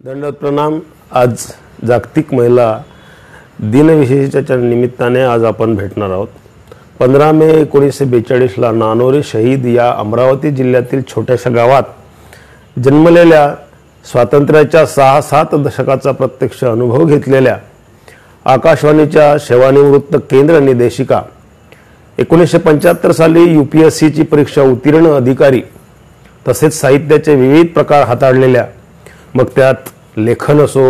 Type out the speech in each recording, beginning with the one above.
दंडवत प्रणाम। आज जागतिक महिला दिनविशेषाच्या निमित्ताने आज आपण भेटणार आहोत। 15 मे 1942ला नानोरी शहीद या अमरावती जिल्ह्यातील छोट्याशा गावात जन्मलेल्या, स्वातंत्र्याच्या 6-7 दशकाचा प्रत्यक्ष अनुभव घेतलेल्या, आकाशवाणीच्या सेवानिवृत्त केंद्र निदेशिका, 1975 साली UPSCची परीक्षा उत्तीर्ण अधिकारी, तसेच साहित्याचे विविध प्रकार हाताळलेल्या, मग त्यात लेखन असो,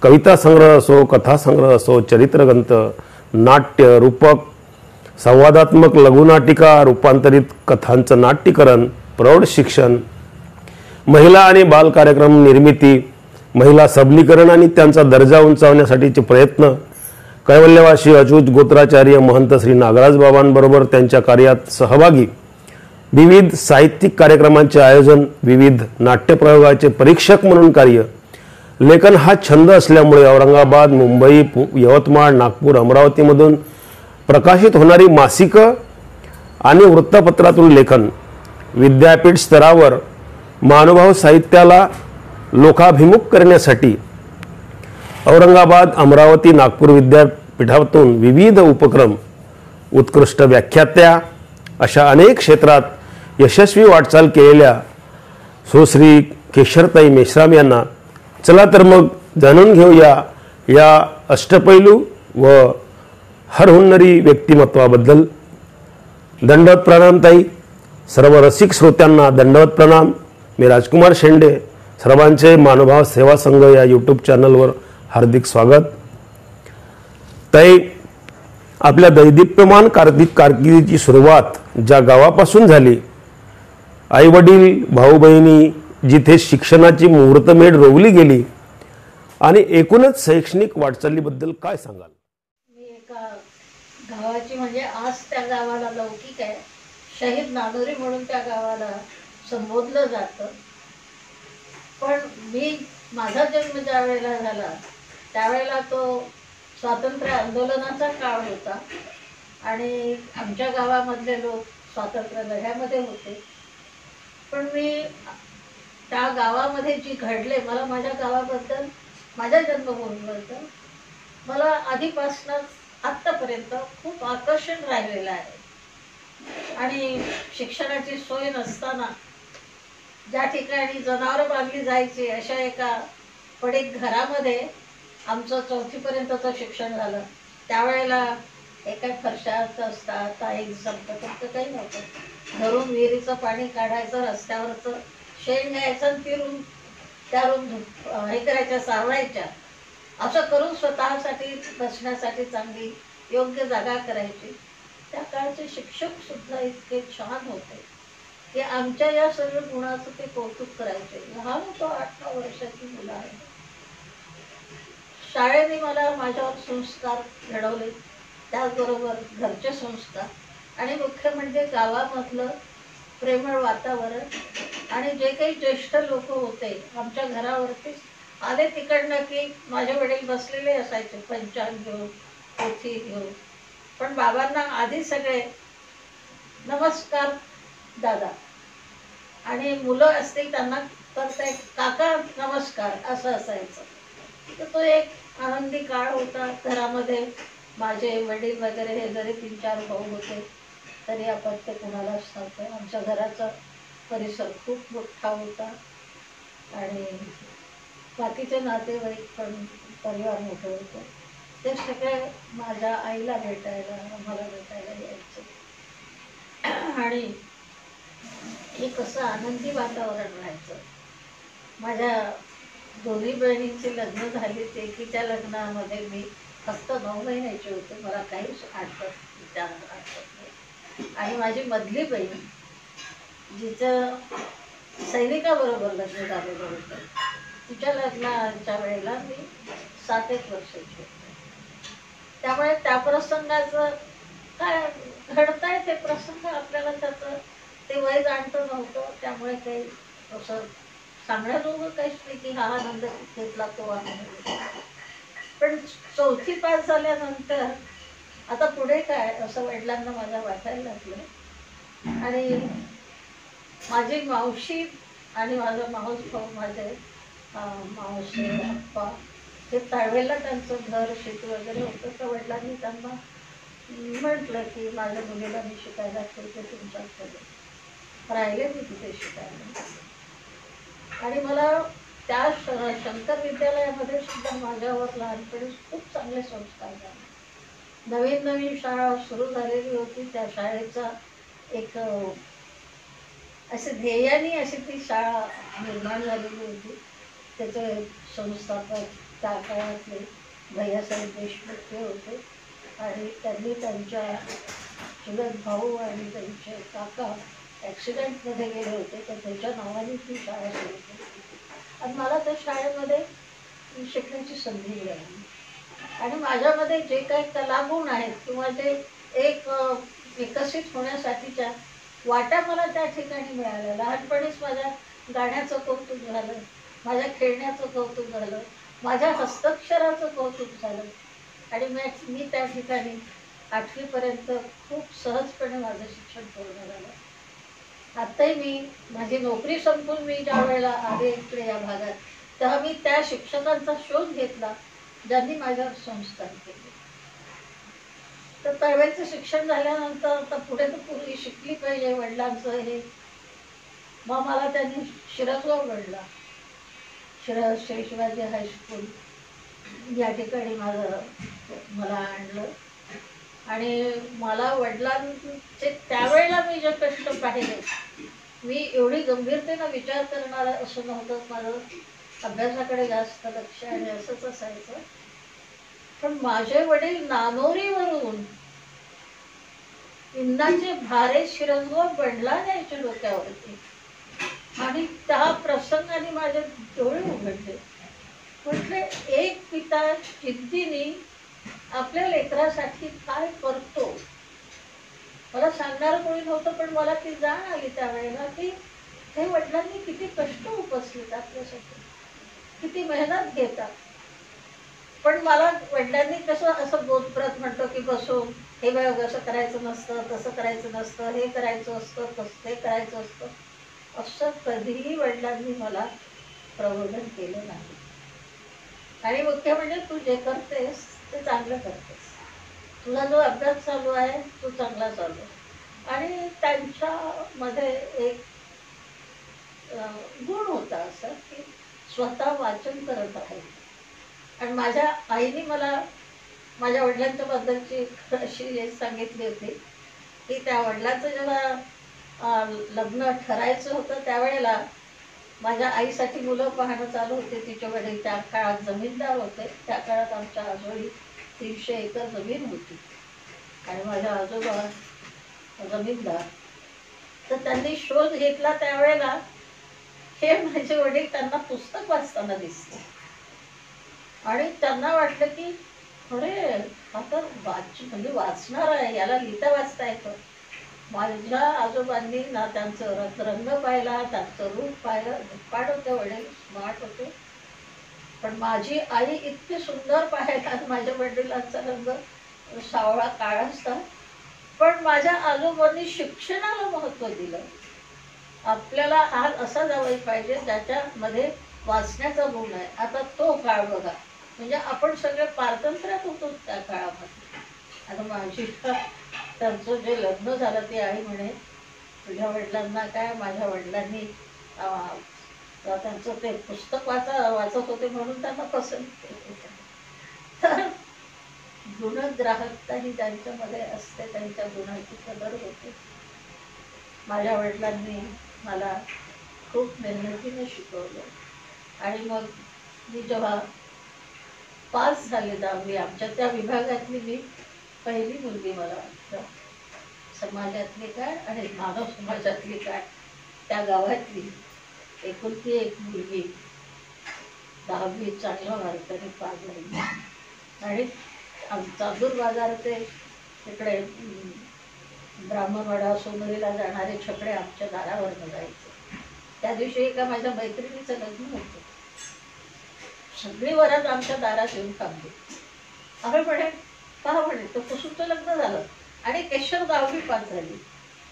कविता संग्रह असो, कथा संग्रह असो, चरित्रग्रंथ, नाट्य, रूपक, संवादात्मक लघुनाटिका, रूपांतरित कथांचं नाट्यकरण, प्रौढ शिक्षण, महिला आणि बाल कार्यक्रम निर्मिती, महिला सबलीकरण आणि त्यांचा दर्जा उंचावण्यासाठीचे प्रयत्न, कैवल्यवासी अच्युत गोत्राचार्य महंत श्री नागराज बाबांबरोबर त्यांच्या कार्यात सहभागी, विविध साहित्यिक कार्यक्रमांचे आयोजन, विविध नाट्यप्रयोगाचे परीक्षक म्हणून कार्य, लेखन हा छंद असल्यामुळे औरंगाबाद, मुंबई, यवतमाळ, नागपूर, अमरावतीमधून प्रकाशित होणारी मासिकं आणि वृत्तपत्रातून लेखन, विद्यापीठ स्तरावर महानुभाव साहित्याला लोकाभिमुख करण्यासाठी औरंगाबाद, अमरावती, नागपूर विद्यापीठातून विविध उपक्रम, उत्कृष्ट व्याख्यात्या, अशा अनेक क्षेत्रात यशस्वी वाटचाल केलेल्या सुश्री केशरताई मेश्राम यांना चला तर मग जाणून घेऊया या अष्टपैलू व हरहुन्नरी व्यक्तिमत्वाबद्दल। दंडवत प्रणाम ताई। सर्व रसिक श्रोत्यांना दंडवत प्रणाम। मी राजकुमार शेंडे, सर्वांचे मानुभाव सेवा संघ या यूट्यूब चॅनलवर हार्दिक स्वागत। ताई, आपल्या दैदिप्यमान कारकिर्दीची सुरुवात ज्या गावापासून झाली, आई वडील, भाऊ बहिणी, जिथे शिक्षणाची मुहूर्तमेढ रोवली गेली आणि एकूणच शैक्षणिक वाटचालीबद्दल काय सांगाल? मी एका गावाची, म्हणजे आज त्या गावाला लौकिक आहे, शहीद नानोरी म्हणून त्या गावाला संबोधलं जातं। पण माझा जन्म ज्या वेळेला झाला त्यावेळेला तो स्वातंत्र्य आंदोलनाचा काळ होता आणि आमच्या गावामधले लोक स्वातंत्र्य लढ्यामध्ये होते। पण मी त्या गावामध्ये जी घडले, मला माझ्या गावाबद्दल, माझ्या जन्मभूमीबद्दल मला आधीपासूनच आत्तापर्यंत खूप आकर्षण राहिलेलं आहे। आणि शिक्षणाची सोय नसताना ज्या ठिकाणी जनावरं बांधली जायची अशा एका पडीक घरामध्ये आमचं 4थीपर्यंतचं शिक्षण झालं। त्यावेळेला एका फरशाचं असतात, काही संपत काही नव्हतं। घरून विहिरीचं पाणी काढायचं, रस्त्यावरचं शेण घ्यायचं आणि तिरून त्यारून हे करायच्या, सारवायच्या, असं करून स्वतःसाठी बसण्यासाठी चांगली योग्य जागा करायची। त्या काळचे शिक्षक सुद्धा इतके छान होते की आमच्या या सर्व गुणाचं ते कौतुक करायचे। लहान होतो, 8-9 वर्षाची मुलं आहे। शाळेने मला माझ्यावर संस्कार घडवले, त्याचबरोबर घरचे संस्कार आणि मुख्य म्हणजे गावामधलं प्रेमळ वातावरण। आणि जे काही ज्येष्ठ लोक होते आमच्या घरावरतीच आले तिकडनं की माझे वडील बसलेले असायचे पंचांग घेऊन, पोथी घेऊन। पण बाबांना आधी सगळे नमस्कार दादा, आणि मुलं असतील त्यांना तर ते काका नमस्कार असं असायचं। तर तो एक आनंदी काळ होता घरामध्ये। माझे वडील वगैरे हे जरी 3-4 भाऊ होते तरी आपण ते कुणालाच नव्हतं। आमच्या घराचा परिसर खूप मोठा होता आणि बाकीचे नातेवाईक पण परिवार मोठे होते। ते सगळे माझ्या आईला भेटायला, आम्हाला भेटायला यायचे आणि एक असं आनंदी वातावरण राहायचं। माझ्या दोन्ही बहिणींची लग्न झाली, ते की त्या लग्नामध्ये मी फक्त 9 महिन्याची होते, मला काहीच आठवत नाही। आणि माझी मधली बहीण, जिचं सैनिकाबरोबर लग्न झालेलं होतं, तिच्या लग्नाच्या वेळेला मी 7-1 वर्षाची होते। त्यामुळे त्या प्रसंगाचं काय घडताय ते प्रसंग आपल्याला त्याचं ते वय जाणतं नव्हतं। त्यामुळे काही असं सांगण्याजोगं काहीच नाही की हा आनंद घेतला तो आनंद। पण 4थी पास झाल्यानंतर आता पुढे काय असं वडिलांना माझ्या वाटायला लागलं। आणि माझी मावशी आणि माझा मावस भाऊ माझे मावशी आप्पा हे त्यावेळेला त्यांचं घर शेती वगैरे होतं. तर वडिलांनी त्यांना म्हटलं की माझ्या मुलीला मी शिकायला ठेवते तुमच्याकडे. राहिले मी तिथे शिकायला. आणि मला त्या शंकर विद्यालयामध्ये सुद्धा माझ्यावर लहानपणी खूप चांगले संस्कार झाले. नवीन नवीन शाळा सुरू झालेली होती. त्या शाळेचा एक असे ध्येयाने अशी ती शाळा निर्माण झालेली होती. त्याचे संस्थापक त्या काळातले भैयासाहेब देशमुख हे होते. आणि त्यांनी त्यांच्या चुलत भाऊ आणि त्यांचे काका ॲक्सिडेंटमध्ये गेले होते. तर त्याच्या नावाने ती शाळा सुरू केली. आणि मला त्या शाळेमध्ये शिकण्याची संधी मिळाली. आणि माझ्यामध्ये जे काही कलागुण आहेत किंवा जे एक विकसित होण्यासाठीच्या वाटा मला त्या ठिकाणी मिळाल्या. लहानपणीच माझ्या गाण्याचं कौतुक झालं, माझ्या खेळण्याचं कौतुक झालं, माझ्या हस्ताक्षराचं कौतुक झालं. आणि मी त्या ठिकाणी 8वीपर्यंत खूप सहजपणे माझं शिक्षण पूर्ण झालं. आत्ताही मी माझी नोकरी संपून मी ज्या वेळेला आले इकडे या भागात, तेव्हा मी त्या शिक्षकांचा शोध घेतला ज्यांनी माझ्यावर संस्कार केले. तर त्यावेळेचं शिक्षण झाल्यानंतर आता पुढे तर पूर्वी शिकली पाहिजे वडिलांचं हे. मग मला त्यांनी शिरसगाव गडला श्री शिवाजी हायस्कूल या ठिकाणी मला आणलं. आणि मला वडिलांचे त्यावेळेला मी जे कष्ट पाहिले, मी एवढी गंभीरतेनं विचार करणार असं नव्हतं. माझं अभ्यासाकडे जास्त लक्ष आणि असंच असायचं. पण माझे वडील नानोरीवरून इंदाचे भारे शिरसगाव बंडला न्यायचे डोक्यावरती. आणि त्या प्रसंगाने माझे डोळे उघडले. म्हटले एक पिता जिद्दीने आपल्या लेकरासाठी काय करतो. मला सांगणार कोणी नव्हतं, पण मला ती जाण आली त्यावेळेला की हे वडिलांनी किती कष्ट उपसलेत आपल्यासाठी, किती मेहनत घेतात. पण मला वडिलांनी कसं असं बोधप्रत म्हणतो की बसून हे बघ असं करायचं नसतं, तसं करायचं नसतं, हे करायचं असतं, तसं हे करायचं असतं, असं कधीही वडिलांनी मला प्रबोधन केलं नाही. आणि मुख्य म्हणजे तू जे करतेस ते चांगलं करतेस, तुझा जो अभ्यास चालू आहे तो चांगला चालू. आणि त्यांच्यामध्ये एक गुण होता असं की स्वतः वाचन करत राहील. आणि माझ्या आईने मला माझ्या वडिलांच्या बद्दलची अशी सांगितली होती की त्या वडिलांचं जेव्हा लग्न ठरायचं होतं त्यावेळेला माझ्या आईसाठी मुलं पाहणं चालू होते. तिचे वडील त्या काळात जमीनदार होते. त्या काळात आमच्या आजोळी 300 एकर जमीन होती आणि माझ्या आजोबा जमीनदार. तर त्यांनी शोध घेतला त्यावेळेला हे माझे वडील त्यांना पुस्तक वाचताना दिसले. आणि त्यांना वाटलं की अरे हा तर म्हणजे वाचणार आहे, याला लिहिता वाचता येतं. माझ्या आजोबांनी ना त्यांचं रंग पाहिला, त्यांचं रूप पाहिलं. झटपाट होते वडील, स्मार्ट होते. पण माझी आई इतकी सुंदर पाहायला, माझ्या वडिलांचा रंग सावळा काळा असता. पण माझ्या आजोबांनी शिक्षणाला महत्त्व दिलं. आपल्याला आज असा जावई पाहिजे ज्याच्यामध्ये वाचण्याचा गुण आहे. आता तो काळ बघा, म्हणजे आपण सगळे पारतंत्र्यात होतो त्या काळामध्ये. आता माझी त्यांचं जे लग्न झालं ते आई म्हणे तुझ्या वडिलांना काय, माझ्या वडिलांनी त्यांचं ते पुस्तक वाचत होते म्हणून त्यांना पसंत केलं. तर गुणग्राहकता ही त्यांच्यामध्ये असते, त्यांच्या गुणाची कदर होते. माझ्या वडिलांनी मला खूप मेहनतीने शिकवलं. आणि मग मी जेव्हा पास झाले 10वी, आमच्या त्या विभागातली मी पहिली मुलगी मला वाटतं, समाजातली काय आणि मानव समाजातली काय, त्या गावातली एकुलती एक मुलगी 10वी चांगल्या मार्काने पास झाली. आणि चांदूर बाजार ते तिकडे ब्राह्मणवाडा सोनरीला जाणारे छकडे आमच्या दारावर जायचे. त्या दिवशी एका माझ्या मैत्रिणीचं लग्न होतं. सगळी वरात आमच्या दारात येऊन थांबली. अरे म्हणे का म्हणे तो कुसुमचं लग्न झालं आणि केशव 10वी पास झाली.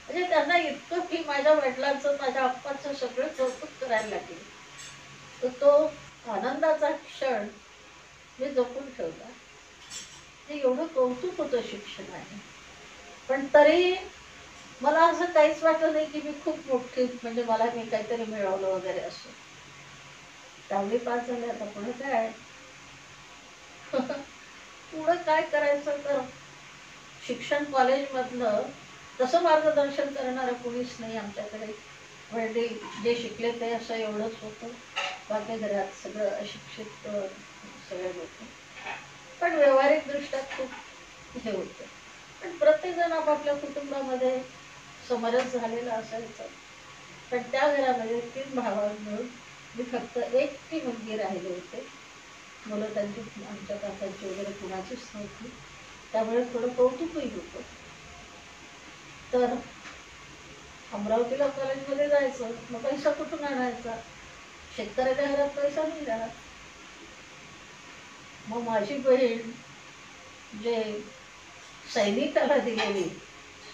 म्हणजे त्यांना इतकं की माझ्या वडिलांचं माझ्या आप्पाचं सगळं कौतुक करायला लागले. तर तो आनंदाचा क्षण मी जपून ठेवला. हे एवढं कौतुक होतं शिक्षणाने. पण तरी मला असं काहीच वाटलं नाही की मी खूप मोठी, म्हणजे मला मी काहीतरी मिळवलं वगैरे असं. 10वी पास झाले, आता पुढे काय? पुढं काय करायचं तर शिक्षण कॉलेजमधलं तसं मार्गदर्शन करणारं कोणीच नाही आमच्याकडे. म्हणजे जे शिकले ते असं एवढंच होतं, बाकी घरात सगळं अशिक्षित सगळे लोक. पण व्यावहारिकदृष्ट्या खूप हे होतं. पण प्रत्येकजण आपापल्या कुटुंबामध्ये समरस झालेला असायचं. पण त्या घरामध्ये 3 भावां मिळून मी फक्त एकटी मुलगी राहिले होते. मुलं त्यांची आमच्या काकांची वगैरे कुणाचीच नव्हती. त्यामुळे थोडं कौतुकही होतं. तर अमरावतीला कॉलेजमध्ये जायचं, मग पैसा कुठून आणायचा? शेतकऱ्याच्या घरात पैसा नाही राहत. मग माझी बहीण जे सैनिकाला दिलेली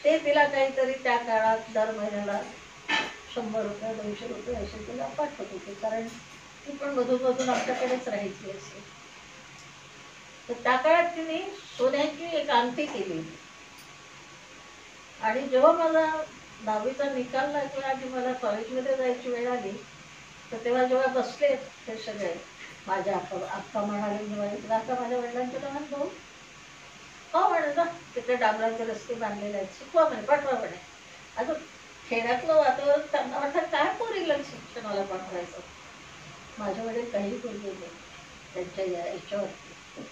ते तिला काहीतरी त्या काळात दर महिन्याला 100 रुपये 200 रुपये असे तिला पाठवत होते, कारण ती पण मधून आमच्याकडेच राहायची असे. तर त्या काळात तिने सोन्याची एक अंगठी केली. आणि जेव्हा माझा 10वीचा निकाल लागला आणि मला कॉलेजमध्ये जायची वेळ आली, तर तेव्हा जेव्हा बसले हे सगळे, माझ्या आप्पा म्हणाले, आता माझ्या वडिलांचे लहान भाऊ, हो म्हणे, जा तिकडे डांबराचे रस्ते बांधलेले आहेत, शिकवा म्हणे, पाठवा म्हणे. आता खेड्यातलं वातावरण त्यांना वाटतं काय पोरीला शिक्षणाला पाठवायचं. माझ्या वडील काही बोलले नाही त्यांच्या याच्यावरती.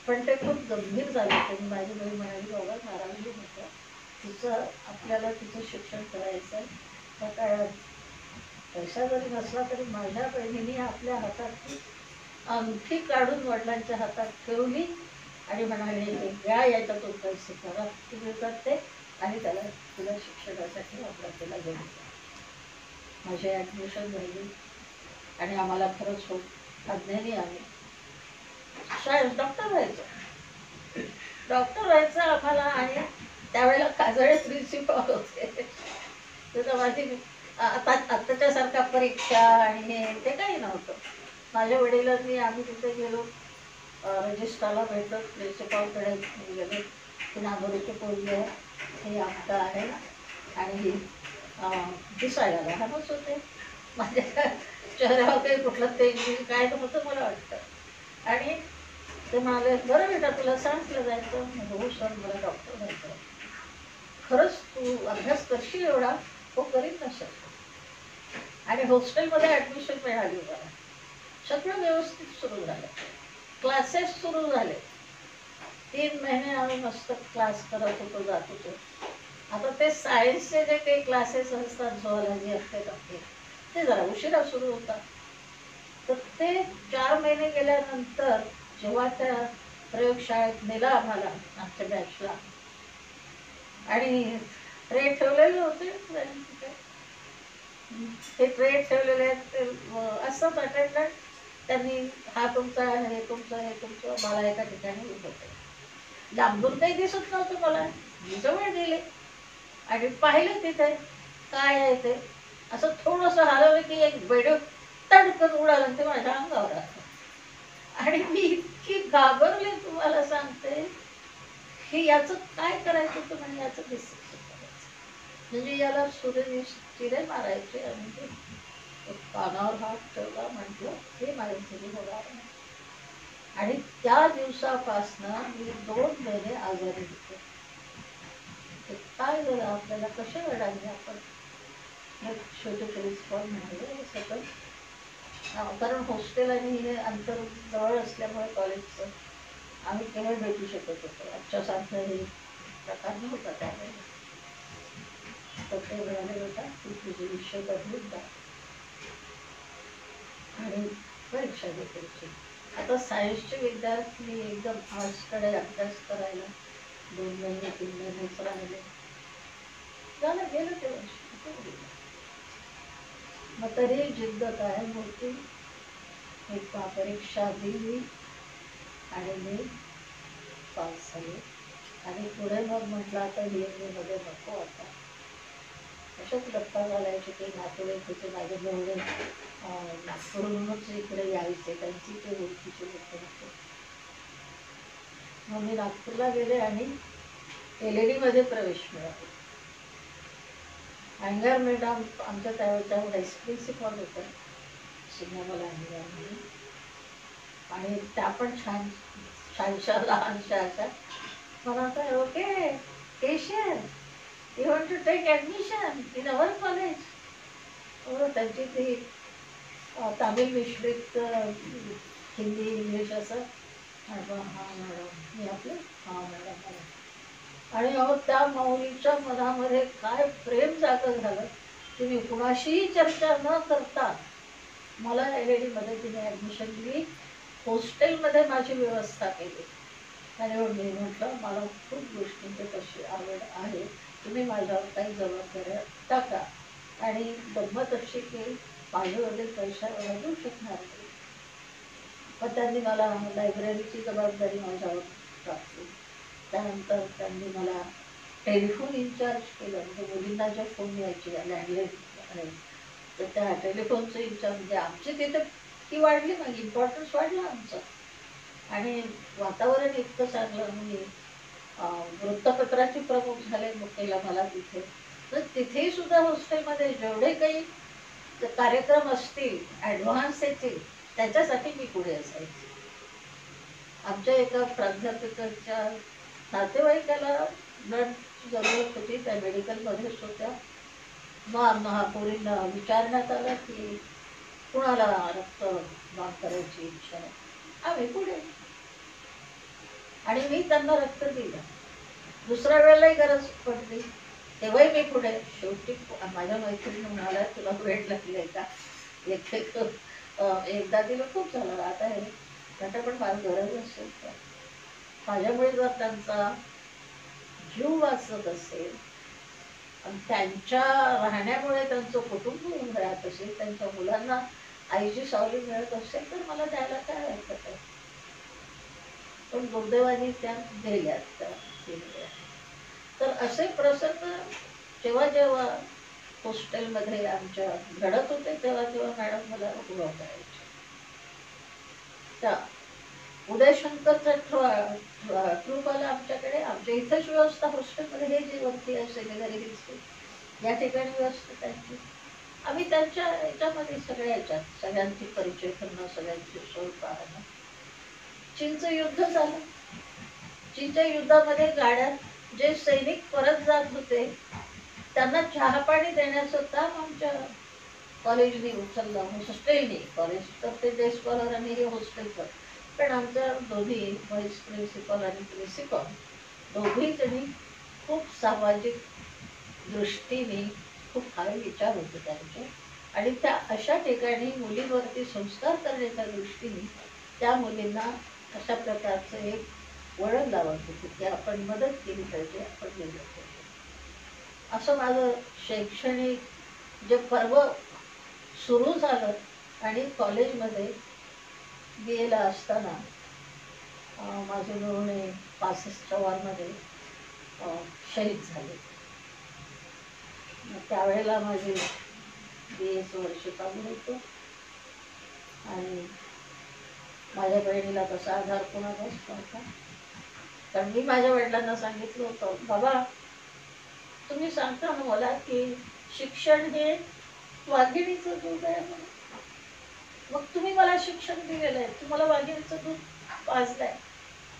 पण ते खूप गंभीर झाले. त्यांनी माझी बहीण म्हणाली, बाबा नाराज होऊ नका, तिचं आपल्याला तिचं शिक्षण करायचं आहे. त्या काळात पैसा जरी नसला तरी माझ्या बहिणीने आपल्या हातात अंगठी काढून वडिलांच्या हातात ठेवली आणि म्हणाले, घ्या याच्यातून पैसे करा तुम्ही ते, आणि त्याला तुला शिक्षणासाठी अमरावतीला घेऊन जा. माझी ॲडमिशन झाली आणि आम्हाला खरंच खूप अज्ञानी आम्ही शाळेत डॉक्टर व्हायचं आम्हाला. आणि त्यावेळेला काजळे प्रिन्सिपल होते. तर माझी आत्ताच्या सारखा परीक्षा आणि हे ते काही नव्हतं. माझ्या वडिलांनी आम्ही तिथे गेलो, रजिस्ट्रारला भेटलो, प्रिन्सिपॉलकडे गेलो, की नागोरीची पोरगी आहे, हे आमचं आहे आणि ही दिसायला लहानच होते. माझ्या चेहऱ्यावर काही कुठलं तेज काय नव्हतं मला वाटतं. आणि ते म्हणाले, बरं बेटा तुला सायन्सला जायचं? हो सर, मला डॉक्टर व्हायचं. खरंच तू अभ्यास करशील एवढा? हो करीन ना सर. आणि हॉस्टेलमध्ये ॲडमिशन मिळाली मला. सगळं व्यवस्थित सुरू झालं, क्लासेस सुरू झाले. 3 महिने आम्ही मस्त क्लास करत होतो, जात होतो. आता ते सायन्सचे जे काही क्लासेस असतात, झुऑलॉजी असते ते जरा उशिरा सुरू होतात. तर ते 4 महिने गेल्यानंतर जेव्हा त्या प्रयोगशाळेत नेला आम्हाला, आमच्या बॅचला, आणि ट्रे ठेवलेले होते, ते ट्रे ठेवलेले आहेत, असंच अटेंडंट त्यांनी हा तुमचा, हे तुमचं, हे तुमचं, मला एका ठिकाणी उभं होते. लांबून काही दिसत नव्हतं मला, जवळ गेले आणि पाहिलं तिथे काय आहे ते. असं थोडंसं हलवलं की एक बेडूक तडकन उडालं, ते माझ्या अंगावर आलं. आणि मी इतकी घाबरले तुम्हाला सांगते, की याचं काय करायचं तर म्हणजे याचं डिसिप्लिन करायचं, म्हणजे याला सूर्य चिरे मारायचे. आणि ते कानावर हात ठेवला, म्हटलं हे माझ्या घरी होणार नाही. आणि त्या दिवसापासनं मी 2 महिने आजारी होते. काय झालं आपल्याला, कशा वेळाने आपण शेवटी प्रिन्सिपॉल म्हणाले सगळं, कारण हॉस्टेल आणि हे अंतर जवळ असल्यामुळे कॉलेजचं आम्ही केव्हा भेटू शकत होतो. आजच्यासारखं हे प्रकार नव्हता त्यावेळेला. तर ते म्हणाले, होता की तुझे विषय बदलून जा आणि परीक्षा घेतली. आता सायन्सचे विद्यार्थी एकदम आर्ट्सकडे अभ्यास करायला 2 महिने 3 महिनेच राहिले. झालं, गेलं ते वर्ष. मग तरी जिद्द कायम होती. एक परीक्षा दिली आणि मी पास झाले. आणि पुढे मग म्हटलं आता BA मध्ये नको आता, अशाच गप्पा घालायचे की नातोडे तिचे माझे मेवणे नागपूरहूनच इकडे यायचे, त्यांची ते ओळखीचे लोक होते. मग मी नागपूरला गेले आणि LAD मध्ये प्रवेश मिळाला. अँगर मॅडम आमच्या त्यावेळेच्या व्हाईस प्रिन्सिपॉल होत्या सिनेमाला अँगर म्हणून, आणि त्या पण छान छानशा लहानशा अशा मला तर okay Keshar you want to take admission in our college. त्यांची ती तामिळ मिश्रित हिंदी इंग्लिश असं. हां मॅडम मी आपलं हां मॅडम. आणि त्या माऊलीच्या मनामध्ये काय प्रेम जागं झालं की मी कुणाशीही चर्चा न करता मला LAD मध्ये तिने ॲडमिशन दिली. हॉस्टेलमध्ये माझी व्यवस्था केली. आणि मी म्हटलं मला खूप गोष्टींची तशी आवड आहे, तुम्ही माझ्यावर काही जबाबदाऱ्या टाका. आणि गंमत अशी की माझे वडील पैशावर देऊ शकणार नाही, पण त्यांनी मला लायब्ररीची जबाबदारी माझ्यावर टाकली. त्यानंतर त्यांनी मला टेलिफोन इन्चार्ज केलं. म्हणजे मुलींना ज्या फोन यायची लँडलाईन, तर त्या टेलिफोनचं इन्चार्ज म्हणजे आमची तिथे ती वाढली, मग इम्पॉर्टन्स वाढला आमचं. आणि वातावरण इतकं चांगलं. मी वृत्तपत्राचे प्रमुख झाले मुकेला मला तिथे. तर तिथेही सुद्धा हॉस्टेलमध्ये जेवढे काही कार्यक्रम असतील ॲडव्हान्स येतील त्याच्यासाठी मी पुढे असायचे. आमच्या एका प्राध्यापकाच्या नातेवाईकाला ब्लडची जरूरत होती, त्या मेडिकलमध्येच होत्या. मग महापौरींना विचारण्यात आलं की कुणाला रक्तदान करायची इच्छा आहे, आम्ही पुढे. आणि मी त्यांना रक्त दिलं. दुसऱ्या वेळेलाही गरज पडली तेव्हाही मी पुढे. शेवटी माझ्या मैत्रिणी म्हणाल्या तुला वेळ लागले का, एकदा दिलं खूप झालं, आता हे त्याच्या पण फार गरज असेल तर. माझ्यामुळे जर त्यांचा जीव वाचत असेल आणि त्यांच्या राहण्यामुळे त्यांचं कुटुंब उभं राहत असेल, त्यांच्या मुलांना आईची सावली मिळत असेल, तर मला द्यायला काय हरकत आहे. पण दुर्दैवाने त्या गेल्यात. तर असे प्रसंग जेव्हा जेव्हा हॉस्टेलमध्ये आमच्या घडत होते तेव्हा तेव्हा मॅडम मला उभं करायचे. त्या उदयशंकरचा ट्रूप आला आमच्याकडे. आमच्या इथंच व्यवस्था हॉस्टेलमध्ये हे जे वरती आहे सेमिनरी हिल्स या ठिकाणी व्यवस्था त्यांची. आम्ही त्यांच्या याच्यामध्ये सगळ्या याच्यात सगळ्यांची परिचय करणं, सगळ्यांची सोय पाहणं. चीनचं युद्ध झालं. चीनच्या युद्धामध्ये गाड्यात जे सैनिक परत जात होते त्यांना चहा पाणी देण्याचं काम आमच्या कॉलेजने उचललं. हॉस्टेलने, कॉलेज तर ते डे स्कॉलर आणि हे हॉस्टेलचं, पण आमच्या दोन्ही व्हाईस प्रिन्सिपल आणि प्रिन्सिपल दोघी जणी खूप सामाजिक दृष्टीने खूप हाय विचार होते त्यांचे. आणि त्या अशा ठिकाणी मुलींवरती संस्कार करण्याच्या दृष्टीने त्या मुलींना अशा प्रकारचं एक वळण लावत होते की आपण मदत केली पाहिजे, आपण गेलं पाहिजे. असं माझं शैक्षणिक जे पर्व सुरू झालं. आणि कॉलेजमध्ये BA ला असताना माझे मेवणे 65च्या वॉरमध्ये शहीद झाले. त्यावेळेला माझे BAचं वर्ष चालू होतं आणि माझ्या बहिणीला तसा आधार कोणाचाच नव्हता. कारण मी माझ्या वडिलांना सांगितलं होतं, बाबा तुम्ही सांगता ना मला की शिक्षण हे वाघिणीचं दूध आहे म्हणून, मग तुम्ही मला शिक्षण दिलेलं आहे, तुम्हाला वाघिणीचं दूध पाजलंय,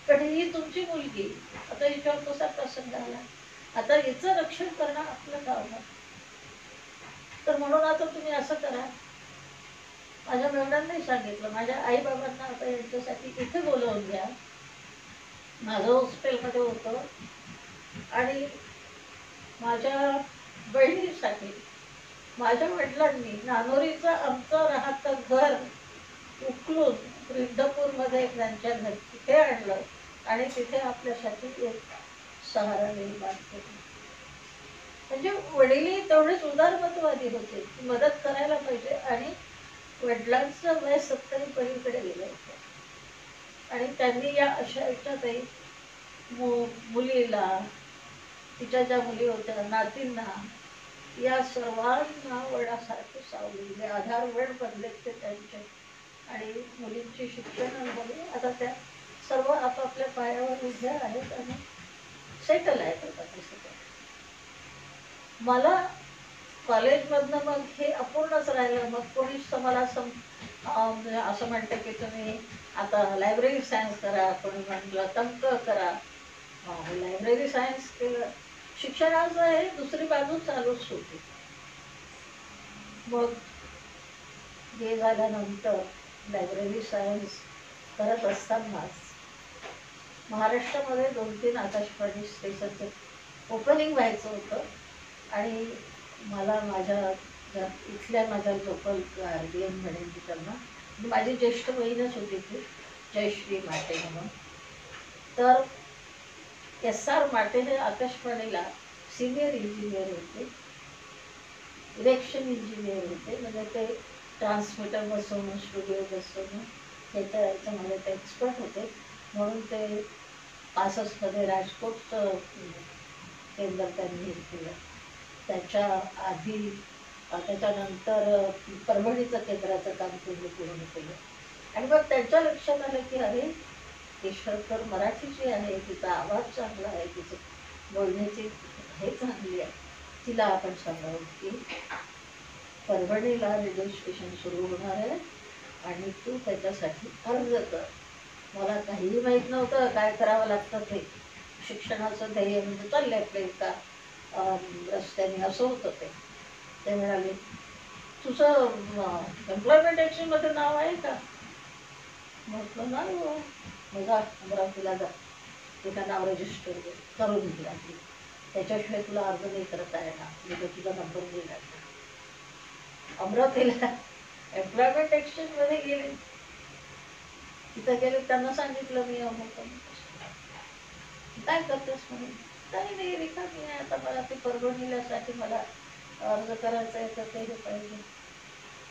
पण ही तुमची मुलगी, आता हिच्यावर कसा प्रसंग आला, आता हिचं रक्षण करणं आपलं काम आहे. तर म्हणून आता तुम्ही असं करा. माझ्या मेवण्यांनाही सांगितलं, माझ्या आईबाबांना आता यांच्यासाठी इथे बोलवून घ्या. माझं हॉस्टेलमध्ये होतं आणि माझ्या बहिणीसाठी माझ्या वडिलांनी नानोरीचं आमचं राहतं घर उकलून रिद्धपूरमध्ये त्यांच्या घर तिथे आणलं आणि तिथे आपल्यासाठी एक सहारा निर्माण केला. म्हणजे वडीलही तेवढेच उदारमतवादी होते की मदत करायला पाहिजे. आणि वडिलांचं वय 70 पलीकडे गेलं होतं आणि त्यांनी या अशा याच्यातही मुलीला, तिच्या ज्या मुली होत्या, नातींना या सर्वांना वडासारखे सावलेले आधार वड बनले ते त्यांचे. आणि मुलींची शिक्षणामुळे आता त्या सर्व आपापल्या पायावर उभ्या आहेत आणि सेटल आहेत आता ते सगळं. मला कॉलेजमधनं मग हे अपूर्णच राहिलं. मग कोणीच मला असं म्हणतं की तुम्ही आता लायब्ररी सायन्स करा, कोणी म्हटलं तंक करा. लायब्ररी सायन्स केलं. शिक्षणाचं हे दुसरी बाजू चालूच होती. मग हे झाल्यानंतर लायब्ररी सायन्स करत असतानाच महाराष्ट्रामध्ये 2-3 आकाशवाणी स्टेशनचं ओपनिंग व्हायचं होतं. आणि मला माझ्या इथल्या माझ्या लोकल गार्डियन म्हणेन की त्यांना, माझी ज्येष्ठ बहीणच होती ती, जयश्री माटे म्हणून. तर SR माटे हे आकाशवाणीला सिनियर इंजिनियर होते, इलेक्शन इंजिनियर होते. म्हणजे ते ट्रान्समीटर बसवणं, स्टुडिओ बसवणं याच्यामध्ये ते एक्सपर्ट होते. म्हणून ते 65मध्ये राजकोटचं केंद्र त्यांनी हे केलं. त्याच्या आधी त्याच्यानंतर परभणीचं केंद्राचं काम त्यांनी पूर्ण केलं. आणि मग त्यांच्या लक्षात आलं की अरे केशवकर मराठी जी आहे तिचा आवाज चांगला आहे, तिचं बोलण्याची हे चांगली आहे, तिला आपण सांगावं की परभणीला रेडिओ स्टेशन सुरू होणार आहे आणि तू त्याच्यासाठी अर्ज कर. मला काहीही माहीत नव्हतं काय करावं लागतं ते. शिक्षणाचं ध्येय म्हणजे चालले आपले एका रस्त्याने असं होतं ते. ते म्हणाले तुझं एम्प्लॉयमेंट ॲक्शनमध्ये नाव आहे का? म्हटलं नाही हो. मग अमरावतीला जा, तिथं नाव रजिस्टर करून दिला. त्याच्याशिवाय तुला अर्ज नाही करता येणार. मी तर तुझा नंबर दिला. अमरावतीला एम्प्लॉयमेंट एक्सचेंजमध्ये गेले. तिथं गेले, त्यांना सांगितलं मी अमुक काय करतेस म्हणून. काही नाही रिकामी आहे आता, मला ते परभणीसाठी मला अर्ज करायचा आहे तर ते पाहिजे.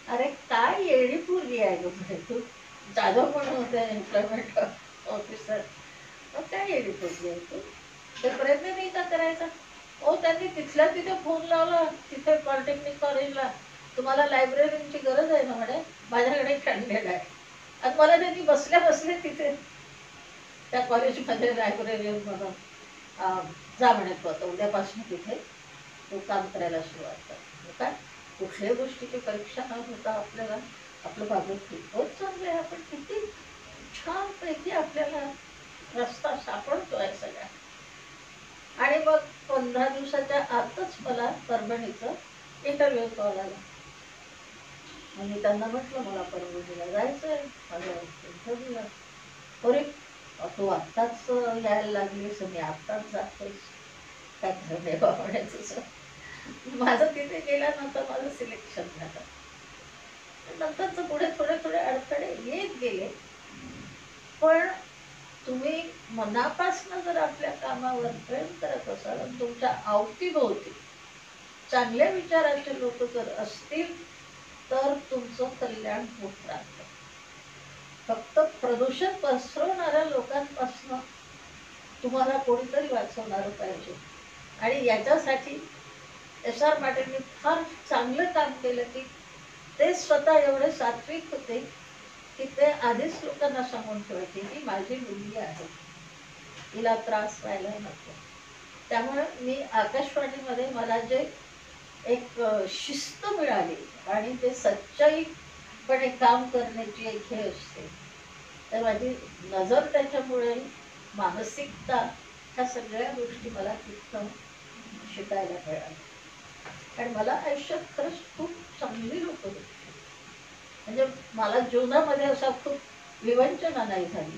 अरे काय येडी पूर्वी आहे ग म्हणे तू. जाधव म्हणून होते एम्प्लॉयमेंट ऑफिसर. मग काय येडी पूर्वी आहे तू, ते प्रयत्न नाही का करायचा. त्यांनी तिथल्या तिथे फोन लावला तिथे पॉलिटेक्निक कॉलेजला, तुम्हाला लायब्ररीची गरज आहे ना म्हणे, माझ्याकडे कॅन्डिडेट आहे. आणि मला त्यांनी बसल्या बसले तिथे त्या कॉलेजमध्ये लायब्ररीयन म्हणून जा म्हणत होतं, उद्यापासून तिथे तो काम करायला सुरुवात कर. काय कुठल्याही गोष्टीची परीक्षा न होता आपल्याला आपलं बाबत खूपच चांगलं आहे. आपण किती छानपैकी आपल्याला रस्ता सापडतो आहे सगळ्या. आणि मग 15 दिवसाच्या आतच मला परभणीचं इंटरव्ह्यू कॉल आला. आणि त्यांना म्हटलं मला परभणीला जायचं आहे, माझा इंटरव्ह्यूला. अरे तू आत्ताच यायला लागलीस, मी आत्ताच जातोय, काय खरं बाबा तुझं. माझं तिथे गेल्यानंतर माझं सिलेक्शन झालं. नंतरच पुढे थोडे थोडे अडथळे येत गेले. पण तुम्ही मनापासून जर आपल्या कामावर प्रेम करत असाल आणि तुमच्या अवतीभोवती चांगल्या विचाराचे लोक जर असतील तर तुमचं कल्याण होत राहतं. फक्त प्रदूषण पसरवणाऱ्या लोकांपासून तुम्हाला कोणीतरी वाचवणारं पाहिजे. आणि याच्यासाठी SR माटेंनी फार चांगलं काम केलं की ते स्वतः एवढे सात्विक होते की ते आधीच लोकांना सांगून ठेवायचे की माझी मुलगी आहे, तिला त्रास व्हायला नको. त्यामुळे मी आकाशवाणीमध्ये मला जे एक शिस्त मिळाली आणि ते सच्चाईपणे काम करण्याची एक हे असते, तर माझी नजर त्याच्यामुळे मानसिकता ह्या सगळ्या गोष्टी मला तिथं शिकायला मिळाल्या. आणि मला आयुष्यात खरंच खूप चांगली लोक होती. म्हणजे मला जीवनामध्ये असा खूप विवंचना नाही झाली,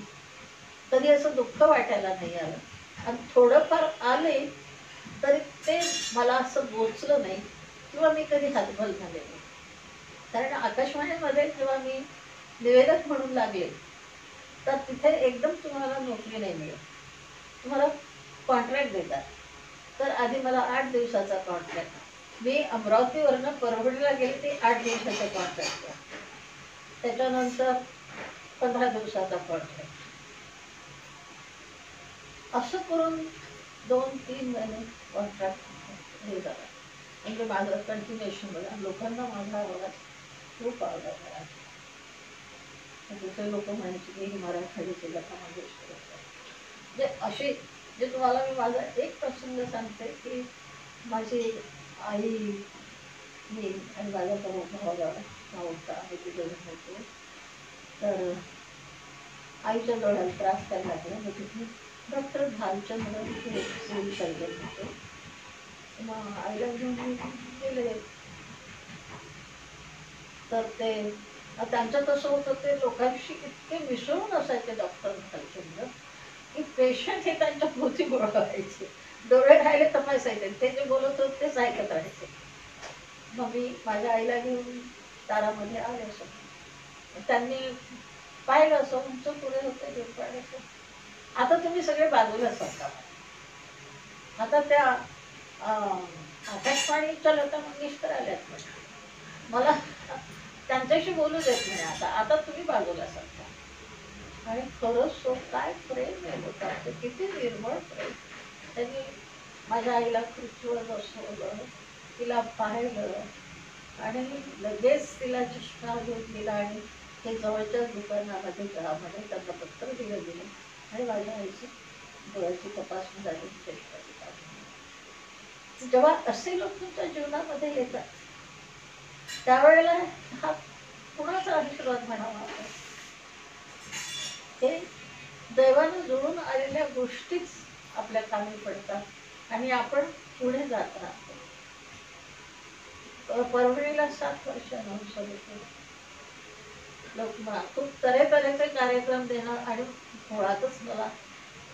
कधी असं दुःख वाटायला नाही आलं. आणि थोडंफार आले तरी ते मला असं बोचलं नाही किंवा मी कधी हातबल झाले नाही. कारण आकाशवाणीमध्ये जेव्हा मी निवेदक म्हणून लागले तर तिथे एकदम तुम्हाला नोकरी नाही मिळत, तुम्हाला कॉन्ट्रॅक्ट देतात. तर आधी मला 8 दिवसाचा कॉन्ट्रॅक्ट, मी अमरावतीवरनं परभणीला गेले ते 8 दिवसाचा कॉन्ट्रॅक्ट, त्याच्यानंतर 15 दिवसाचा कॉन्ट्रॅक्ट, असं करून 2-3 महिने कॉन्ट्रॅक्ट हे झालं. म्हणजे माझं कंटिन्युएशन बघा, लोकांना माझा आवाज खूप आवडला. दुसरे लोक म्हणायचे की मराठवाडीचे लता मंगेशकर म्हणजे असे, जे तुम्हाला मी माझा एक प्रसंग सांगते की माझी आई, मी आणि माझा भाऊ होता, आम्ही तिथे होतो. तर आईच्या डोळ्याला त्रास करायला लागला. मग तिथे डॉक्टर भालचंद्र तिथे सिव्हिल सर्जन होते. मग आईला घेऊन मी गेले. तर ते त्यांचं कसं होतं, ते लोकांशी इतके मिसळून असायचे डॉक्टर भालचंद्र की पेशंट हे त्यांच्या भोवती गोळा व्हायचे. डोळे राहिले तपासायचे, ते जे बोलत होते तेच ऐकत राहायचे. मग मी माझ्या आईला घेऊन दारामध्ये आले. असं त्यांनी पाहिलं, असं उंच पुढे होते घेऊन पाहिलं. आता तुम्ही सगळे बाजूला सरका. आता त्या आकाशवाणीच्या लता मंगेशकर आल्यात, मला त्यांच्याशी बोलू देत नाही. आता आता तुम्ही बाजूला सरका. आणि खरंच तो काय प्रेम आहे लोकांचं, किती निर्मळ प्रेम. त्यांनी माझ्या आईला खुर्चीवर बसवलं, तिला पाहिलं आणि लगेच तिला चष्मा घेऊन दिला आणि ते जवळच्या दुकानामध्ये घरामध्ये त्यांना पत्र दिलं गेलं आणि माझ्या आईची डोळ्याची तपासणी झाली. चष्म्याची तपासणी. जेव्हा असे लोक तुमच्या जीवनामध्ये येतात, त्यावेळेला हा कुणाचा आशीर्वाद म्हणावा, हे दैवानं जुळून आलेल्या गोष्टीच आपल्या कामी पडतात आणि आपण पुढे जात राहतो. परभणीला 7 वर्ष नवसभेचे लोक खूप तऱ्हेतऱ्हेचे कार्यक्रम देणं आणि मुळातच मला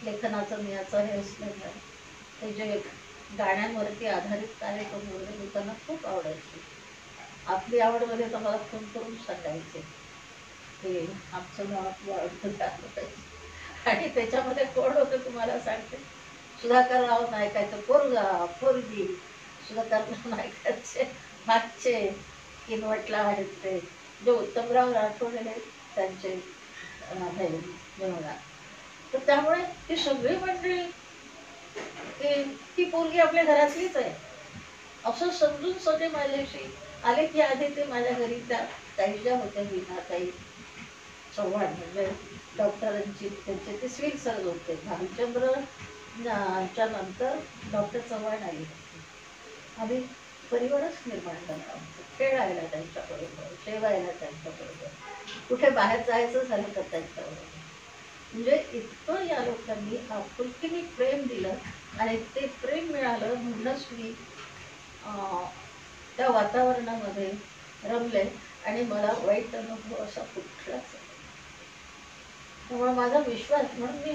लेखनाचं मी याचं हे असल्यामुळे ते जे गाण्यांवरती आधारित कार्यक्रम वगैरे लोकांना खूप आवडायचे. आपली आवडमध्ये तर मला फोन करून सांगायचे ते आमचं नाव आपली आवडतं झालं पाहिजे. आणि त्याच्यामध्ये कोण होतं तुम्हाला सांगते, सुधाकर राव नायकाचं पोरगा पोरगी, सुधाकर नायकाचे मागचे किनवटला आहेत ते जे उत्तमराव राठोड आहेत त्यांचे जेवणात. तर त्यामुळे ती सगळी मंडळी ती पोरगी आपल्या घरातलीच आहे असं समजून सगळे माझ्याशी आले. की आधी ते माझ्या घरी त्या काही ज्या होत्या वीणाताई चव्हाण, म्हणजे डॉक्टरांची त्यांचे ते सिव्हिल सर्जन होते. भालचंद्र च्या नंतर डॉक्टर चव्हाण आली होती. आम्ही परिवारच निर्माण झाला आमचं. खेळायला त्यांच्याबरोबर, जेवायला त्यांच्याबरोबर, कुठे बाहेर जायचं झालं तर त्यांच्याबरोबर. म्हणजे इतकं या लोकांनी आपुलकीने प्रेम दिलं आणि ते प्रेम मिळालं म्हणूनच मी त्या वातावरणामध्ये रमले आणि मला वाईट अनुभव असा कुठलाच. त्यामुळे माझा विश्वास, म्हणून मी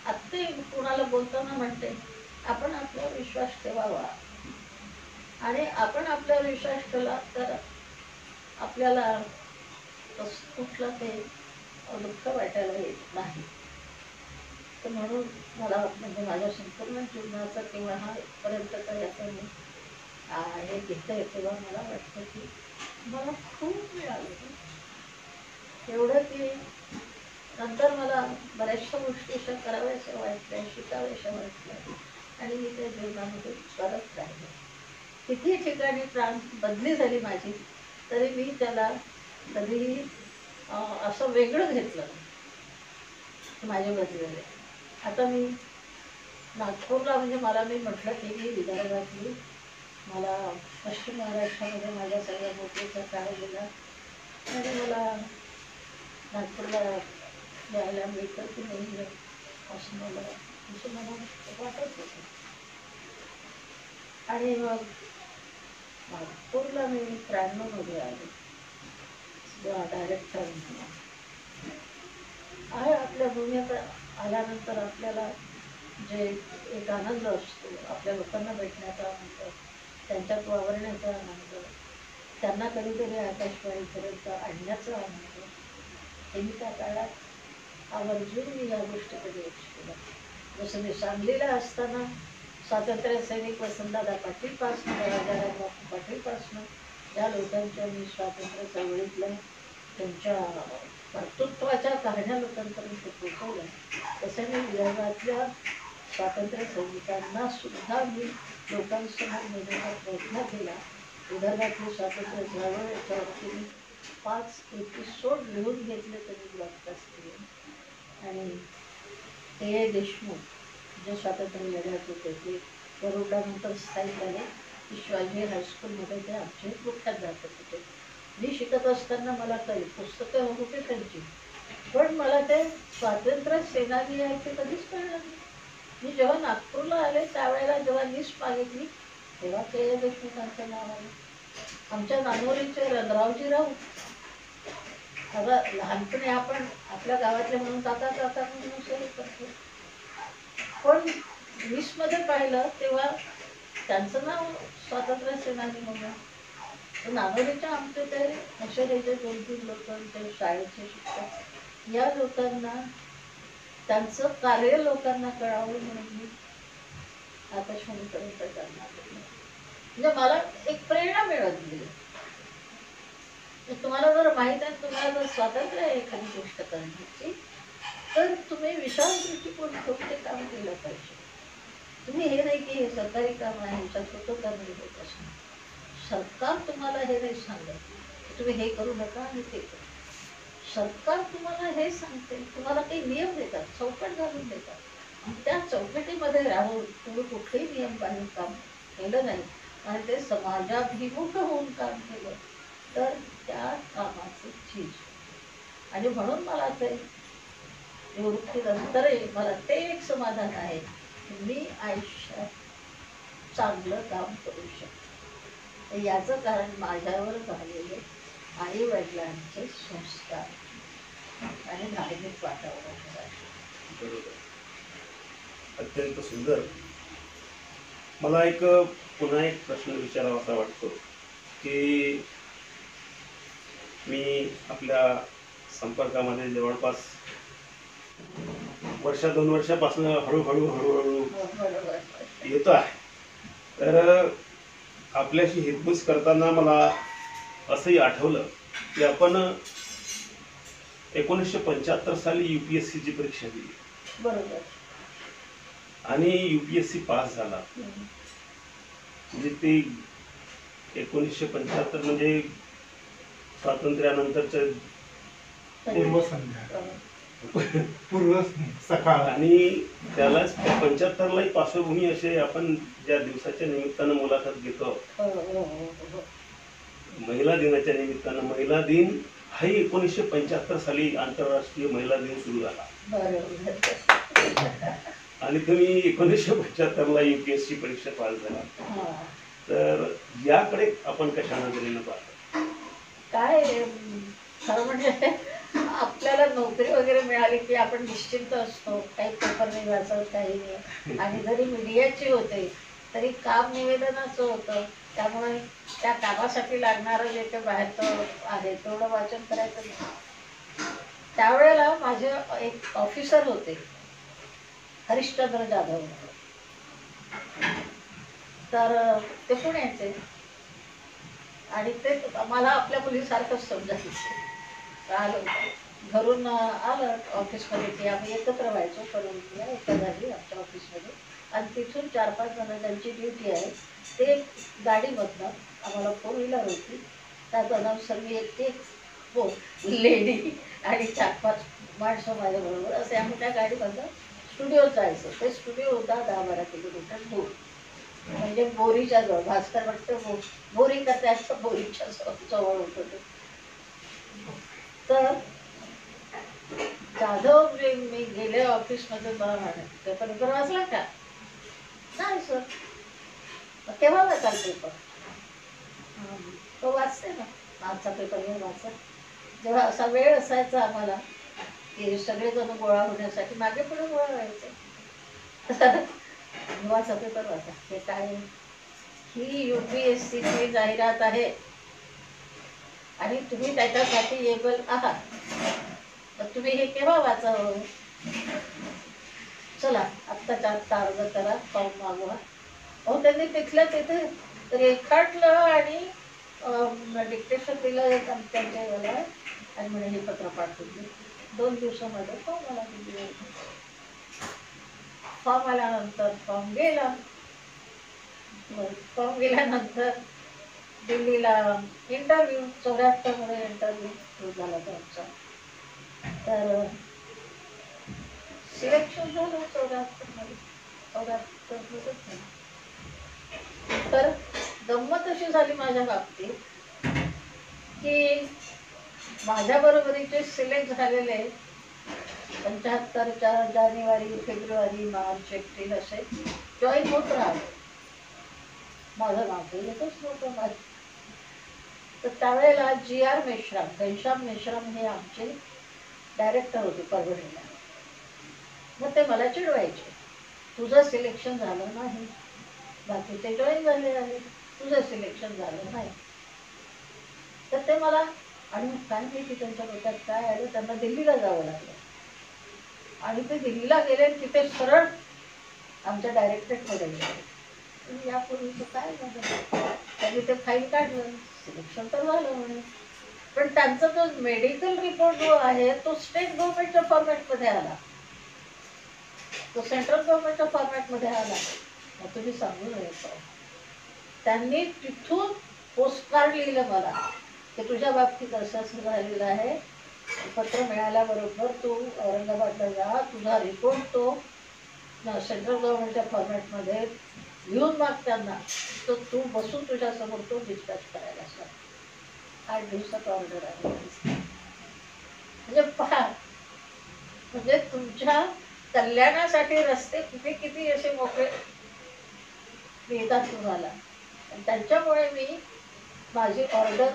आत्ता कुणाला बोलताना म्हणते, आपण आपल्यावर विश्वास ठेवावा आणि आपण आपल्यावर विश्वास ठेवला तर आपल्याला कुठलं ते दुःख वाटायला येत नाही. तर म्हणून मला म्हणजे माझ्या संपूर्ण जीवनाचा किंवा हा पर्यंतचा याचा मी हे घेतलंय, तेव्हा मला वाटतं की मला खूप मिळालं एवढं की नंतर मला बऱ्याचशा गोष्टी अशा कराव्याशा वाटल्या, शिकाव्याशा वाटल्या आणि मी त्या जीवनामध्ये करत राहिले. किती ठिकाणी प्राण बदली झाली माझी, तरी मी त्याला कधीही असं वेगळं घेतलं माझ्या बदलेले. आता मी नागपूरला, म्हणजे मला मी म्हटलं की मी विदर्भातली, मला पश्चिम महाराष्ट्रामध्ये माझ्या सगळ्या नोकरीचा काळ गेला आणि मला नागपूरला जायला मिळतं की नाही असं मला वाटत होतं. आणि मग नागपूरला मी 93 मध्ये आले डायरेक्टर म्हणून. आहे आपल्या भूमीत आल्यानंतर आपल्याला जे एक आनंद असतो, आपल्या लोकांना भेटण्याचा आनंद, त्यांच्यात वावरण्याचा आनंद, त्यांना कधीतरी आकाशवाणीपर्यंत आणण्याचा आनंद, हे मी त्या काळात आवर्जून मी या गोष्टीकडे लक्ष केलं. जसं मी सांगलीला असताना स्वातंत्र्य सैनिक वसंतदादा पाटीलपासून, राजाराम पाटीलपासून या लोकांच्या मी स्वातंत्र्य चळवळीतल्या त्यांच्या कर्तृत्वाच्या कहाण्या लोकांपर्यंत पोहोचवल्या. तसं मी विदर्भातल्या स्वातंत्र्य सैनिकांना सुद्धा मी लोकांसमोर नेण्याचा प्रयत्न केला. विदर्भातले स्वातंत्र्य चळवळ याच्यावरती मी 5 एपिसोड लिहून घेतले त्यांनी ब्रॉडकास्ट केले. आणि ए देशमुख जे स्वातंत्र्य लढ्यात होते ते गरुडानंतर स्थायिक झाले की शिवाजी हायस्कूलमध्ये ते आमचे मुख्यात जात होते. मी शिकत असताना मला काही पुस्तकं होती त्यांची, पण मला ते स्वातंत्र्य सेनानी आहे ते कधीच कळलं नाही. मी जेव्हा नागपूरला आले त्यावेळेला जेव्हा लिस्ट मागितली तेव्हा के देशमुखांचं नाव आलं. आमच्या नानोरीचे रंगरावजी राऊत, आता लहानपणी आपण आपल्या गावातले म्हणून काका काका म्हणून असं करतो, पण लिस्टमध्ये पाहिलं तेव्हा त्यांचं नाव स्वातंत्र्य सेनानी म्हणून. नागोरीच्या आमचे ते अक्षरेचे 2-3 लोक, ते शाळेचे शिक्षक, या लोकांना त्यांचं कार्य लोकांना कळावं म्हणून मी आकाशवाणीपर्यंत करणार. म्हणजे मला एक प्रेरणा मिळत गेली. तुम्हाला जर माहीत आहे, तुम्हाला जर स्वातंत्र्य आहे एखादी गोष्ट करण्याची, तर तुम्ही विशाल दृष्टिकोन ठेवून ते काम केलं पाहिजे. तुम्ही हे नाही की हे सरकारी काम आहे, ह्याच्यात होतं काम होत असं. सरकार तुम्हाला हे नाही सांगत तुम्ही हे करू नका आणि ते करू. सरकार तुम्हाला हे सांगते, तुम्हाला काही नियम देतात, चौकट घालून देतात, आणि त्या चौकटीमध्ये राहून तुम्ही कुठलेही नियम पाळून काम केलं नाही आणि ते समाजाभिमुख होऊन काम केलं तर त्या कामाचं चीज. आणि म्हणून मला ते निवृत्तीनंतरही मला ते एक समाधान आहे की मी आयुष्यात चांगलं काम करू शकतो. याचं कारण माझ्यावर झालेले आई वडिलांचे संस्कार आणि धार्मिक वातावरण. बरोबर, अत्यंत सुंदर. मला एक पुन्हा एक प्रश्न विचारावासा वाटतो की मी आपल्या संपर्कामध्ये जवळपास वर्ष 2 वर्षापासून हळूहळू येतो आहे. तर आपल्याशी हितगुज करताना मला असंही आठवलं की आपण 1975 साली UPSC ची परीक्षा दिली. बरोबर. आणि UPSC पास झाला. म्हणजे ते 1975 म्हणजे स्वातंत्र्यानंतरचं पूर्व सकाळ. आणि त्यालाच 75लाही पार्श्वभूमी असे आपण ज्या दिवसाच्या निमित्तानं मुलाखत घेतो, महिला दिनाच्या निमित्तानं. महिला दिन हाही 1975 साली आंतरराष्ट्रीय महिला दिन सुरू झाला. आणि तुम्ही 1975ला UPSC परीक्षा पास झाला. तर याकडे आपण कशा नजरेनं पाहतो? काय खरं म्हणजे आपल्याला नोकरी वगैरे मिळाली की आपण निश्चिंत असतो, काही पेपर नाही वाचत, काही नाही. आणि जरी मीडियाची होते तरी काम निवेदनाचं होतं, त्यामुळे त्या कामासाठी लागणारं जे काही बाहेरचं आहे तेवढं वाचन करायचं नाही. त्यावेळेला माझे एक ऑफिसर होते हरिश्चंद्र जाधव, तर ते पुण्याचे, आणि ते मला आपल्या मुलीसारखंच समजायचे. आलं घरून आलं ऑफिसमध्ये की आम्ही एकत्र व्हायचो, करून एका जागी आमच्या ऑफिसमध्ये, आणि तिथून 4-5 जण त्यांची ड्युटी आहे. ते गाडीमधनं आम्हाला 4 व्हीलर होती, त्यात अनाउन्सर मी एक लेडी आणि 4-5 माणसं माझ्याबरोबर, असे आम्ही त्या गाडीमधनं स्टुडिओत जायचो. ते स्टुडिओ होता 10-12 किलोमीटर दूर, म्हणजे बोरीच्या जवळ. भास्कर वाटतं बोरी का त्याच्या बोरीच्या जवळ होतं ते. तर जाधव मी गेले ऑफिसमध्ये, मला म्हणाले पेपर वाचला का? नाही सर. केव्हा वाचाल पेपर? तो वाचते ना, आजचा पेपर हे वाचा. जेव्हा असा वेळ असायचा आम्हाला की सगळेजण गोळा होण्यासाठी मागे पुढे गोळा व्हायचे, वाचा पेपर वाचा. हे काय, ही UPSCची जाहिरात आहे आणि तुम्ही त्याच्यासाठी एबल आहात, तर तुम्ही हे केव्हा वाचावं? चला आत्ताच्या आत्ता अर्ज करा, फॉर्म मागवा. अहो त्यांनी तिथल्या तिथे रेखाटलं आणि डिक्टेशन दिलं त्यांच्या याला, आणि म्हणे हे पत्र पाठवून दे. 2 दिवसामध्ये फॉर्म आला. फॉर्म आल्यानंतर फॉर्म गेला, फॉर्म गेल्यानंतर दिल्लीला इंटरव्ह्यू 74 इंटरव्ह्यू झाला त्यांचा. तर सिलेक्शन झालं 74 तर गंमत अशी झाली माझ्या बाबतीत की माझ्या बरोबरीचे सिलेक्ट झालेले 75च्या जानेवारी, फेब्रुवारी, मार्च, एप्रिल असे जॉईन होत राहिले. माझं नाव तर येतच नव्हतं माझं. तर त्यावेळेला GR मेश्राम, घनश्याम मेश्राम हे आमचे डायरेक्टर होते परभणीला. मग ते मला चिडवायचे, तुझं सिलेक्शन झालं नाही, बाकी ते जॉईन झाले आहे, तुझं सिलेक्शन झालं नाही. तर ते मला, आणि मग काय माहिती त्यांच्या डोक्यात काय आलं, त्यांना दिल्लीला जावं लागलं. आणि ते दिल्लीला गेले, तिथे सरळ आमच्या डायरेक्टरेटमध्ये गेले. यापूर्वीचं काय झालं, त्यांनी ते फाईल काढलं, सिलेक्शन तर झालं म्हणे. पण त्यांचा जो मेडिकल रिपोर्ट जो आहे तो स्टेट गव्हर्नमेंटच्या फॉर्मॅटमध्ये आला, तो सेंट्रल गव्हर्नमेंटच्या फॉर्मॅटमध्ये आला. मग तुम्ही सांगू नये. त्यांनी तिथून पोस्टकार्ड लिहिलं मला की तुझ्या बाबतीत असं असं झालेलं आहे, पत्र मिळाल्याबरोबर तू औरंगाबादला जा, तुझा रिपोर्ट तो सेंट्रल गव्हर्नमेंटच्या फॉर्मॅटमध्ये लिहून माग त्यांना, तर तू बसून तुझ्यासमोर तो डिस्पॅच करायला सांग. 8 दिवसात ऑर्डर आहे. म्हणजे पहा, म्हणजे तुमच्या कल्याणासाठी रस्ते कुठे किती असे मोकळे मिळतात तुम्हाला. आणि त्यांच्यामुळे मी माझी ऑर्डर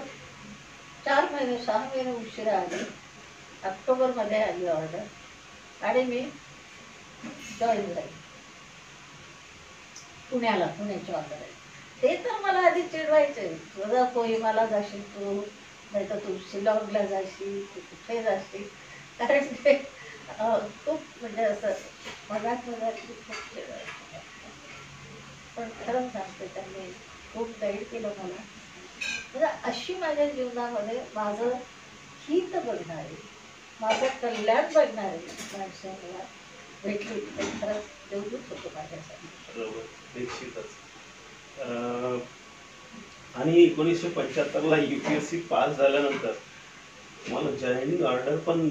4 महिने 6 महिने उशिरा आली. ऑक्टोबरमध्ये आली ऑर्डर आणि मी जॉईन झाली पुण्याला. पुण्याची ऑर्डर आहे. ते तर मला आधी चिडवायचे, तुझा कोहिमाला जाशील तू, नाही तर तू शिलाँगला जाशील, तू कुठे जाशील. कारण ते खूप म्हणजे असं मजाक खूप चिडवायचं. पण खरंच सांगते, त्यांनी खूप गाईड केलं मला. म्हणजे अशी माझ्या जीवनामध्ये माझं हित बघणारी, माझं कल्याण बघणारी माणसं मला भेटली. ते खरंच देवदूत होतं माझ्यासाठी. बरोबर, निश्चितच. आणि 1975ला UPSC पास झाल्यानंतर मला जॉईनिंग ऑर्डर पण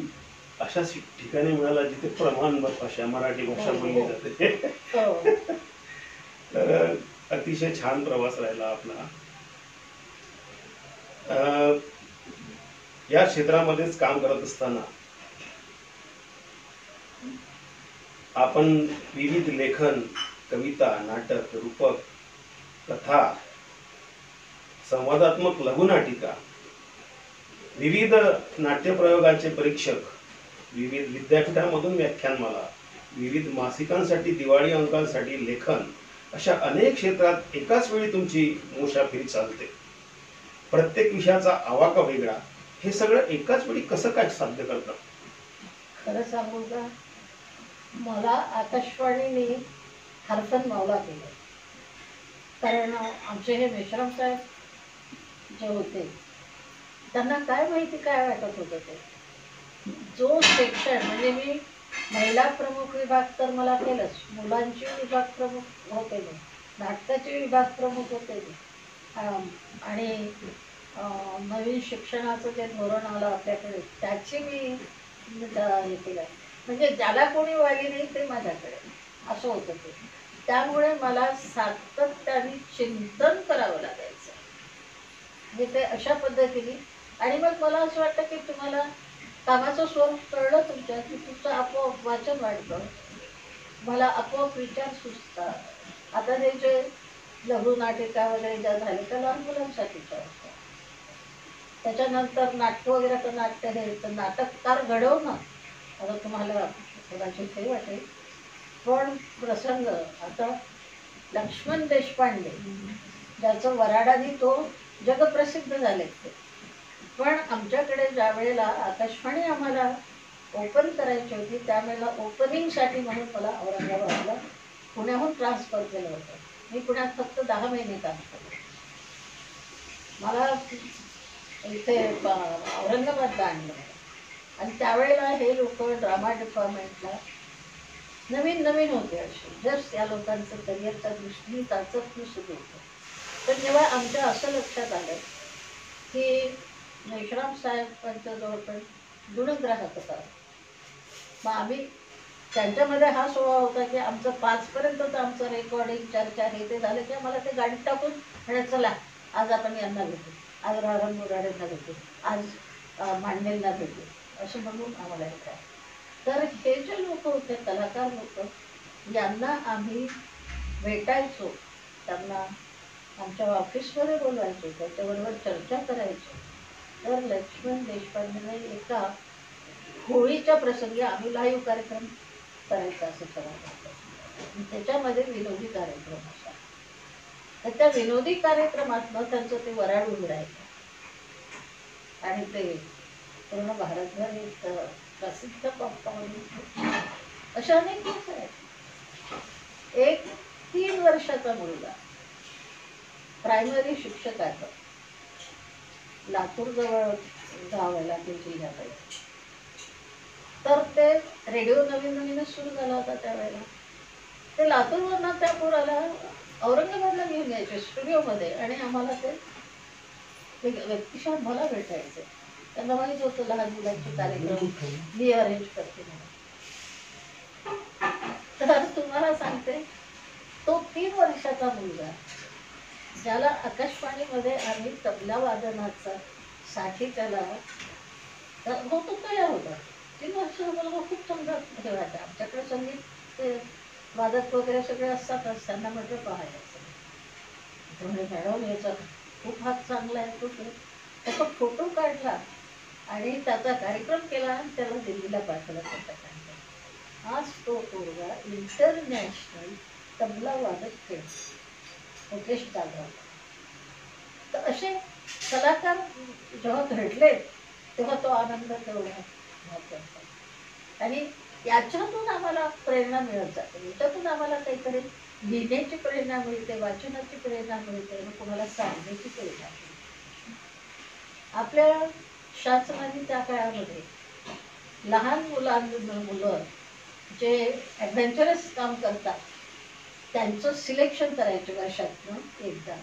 अशा ठिकाणी मिळाला जिथे प्रमाण भाषा, मराठी भाषा बोलली जाते. तर अतिशय छान प्रवास राहिला आपला. या क्षेत्रामध्येच काम करत असताना आपण विविध लेखन, कविता, नाटक, रूपक, कथा, संवादात्मक लघुनाटिका, विविध नाट्यप्रयोगांचे परीक्षक, विविध विद्यापीठांमधून व्याख्यानमाला, विविध मासिकांसाठी, दिवाळी अंकांसाठी लेखन, अशा अनेक क्षेत्रात एकाच वेळी तुमची मुसाफिरी चालते. प्रत्येक विषयाचा आवाका वेगळा. हे सगळं एकाच वेळी कसं काय साध्य करतात? खरं सांगू का, मला आकाशवाणीने हरफन मावला केलं. कारण आमचे हे मेश्राम साहेब जे होते, त्यांना काय माहिती काय वाटत होतं ते. जो सेक्शन म्हणजे मी महिला प्रमुख विभाग तर मला केलंच, मुलांची विभाग प्रमुख होते मी, नाटकाचे विभाग प्रमुख होते मी, आणि नवीन शिक्षणाचं जे धोरण आलं आपल्याकडे त्याची मी हे केलं. म्हणजे ज्याला कोणी वाली नाही ते माझ्याकडे, असं होतं ते. त्यामुळे मला सातत्याने चिंतन करावं लागायचं. म्हणजे ते अशा पद्धतीने. आणि मग मला असं वाटतं की तुम्हाला कामाचं स्वरूप कळलं तुमच्या, की तुमचं आपोआप वाचन वाढतं, मला आपोआप विचार सुचतात. आता हे जे लघुनाटिका वगैरे ज्या झाले त्या लहान मुलांसाठीच्या असतात. त्याच्यानंतर नाटक वगैरे, तर नाट्य हे तर नाटककार घडवणं, आता तुम्हाला कदाचित हे वाटेल, पण प्रसंग आता लक्ष्मण देशपांडे ज्याचं वराडानी तो जगप्रसिद्ध झाले ते. पण आमच्याकडे ज्या वेळेला आकाशवाणी आम्हाला ओपन करायची होती त्यावेळेला ओपनिंगसाठी म्हणून मला औरंगाबादला पुण्याहून ट्रान्सफर केलं होतं. मी पुण्यात फक्त 10 महिने काम केलं. मला इथे औरंगाबादला आणलं आणि त्यावेळेला हे लोक ड्रामा डिपार्टमेंटला नवीन नवीन होते असे जस्ट या लोकांचं करिअरच्या दृष्टीने चाचपणी सुरू होतं. पण जेव्हा आमच्या असं लक्षात आलं की मेश्राम साहेबांच्या जवळ पण गुणग्राहक होता. मग आम्ही त्यांच्यामध्ये हा स्वभाव होता की आमचं 5पर्यंतच आमचं रेकॉर्डिंग चर्चा हे ते झालं की आम्हाला ते गाडीत टाकून म्हणजे चला आज आपण यांना भेटू, आज रावण मुराडेंना भेटू, आज मांडेंना भेटू असं म्हणून आम्हाला हे काय. तर हे जे लोक होते कलाकार लोक यांना आम्ही भेटायचो, त्यांना आमच्या ऑफिसमध्ये बोलवायचो, त्याच्याबरोबर चर्चा करायचो. तर लक्ष्मण देशपांडेने एका होळीच्या प्रसंगी आम्ही लाईव्ह कार्यक्रम करायचा असं ठरवलं. त्याच्यामध्ये विनोदी कार्यक्रम असा. तर त्या विनोदी कार्यक्रमातनं त्यांचं ते वराड उभं राहिलं आणि ते पूर्ण भारतभर एक प्रसिद्ध पॉपकॉर्न अशा अनेक गोष्टी आहेत. एक 3 वर्षाचा मुलगा प्रायमरी शिक्षकाचा लातूरजवळ गाव आहे, लातूर जिल्ह्यात आहे. तर ते रेडिओ नवीन नवीनच सुरू झाला होता त्यावेळेला. ते लातूरवरनं त्या पोराला औरंगाबादला घेऊन यायचे स्टुडिओमध्ये आणि आम्हाला ते व्यक्तिशः मला भेटायचे. त्यांना माहीत होतं लहान मुलांचे कार्यक्रम मी अरेंज करते म्हणून. तर तुम्हाला सांगते तो 3 वर्षाचा मुलगा ज्याला आकाशवाणीमध्ये आम्ही तबला वादनाचा साठी त्याला तो तयार होता. 3 वर्षाचा मुलगा खूप चांगला हे वाटतं. आमच्याकडे संगीत ते वादक वगैरे सगळे असतातच, त्यांना म्हटलं पाहायचं म्हणजे मॅडम याचा खूप हात चांगला आहे. तो त्याचा फोटो काढला आणि त्याचा कार्यक्रम केला आणि त्याला दिल्लीला पाठवला त्याचा कार्यक्रम. आज तो पोरगा इंटरनॅशनल तबला वादक खेळ मुकेश जाधव. तर असे कलाकार जेव्हा घडले तेव्हा तो आनंद तेवढा महत्वाचा. आणि याच्यातून आम्हाला प्रेरणा मिळत जाते, याच्यातून आम्हाला काहीतरी लिहिण्याची प्रेरणा मिळते, वाचनाची प्रेरणा मिळते आणि कोणाला सांगण्याची प्रेरणा मिळते. आपल्या शासनाने त्या काळामध्ये लहान मुलं जे ॲडव्हेंचरस काम करतात त्यांचं सिलेक्शन करायचे वर्षातून एकदा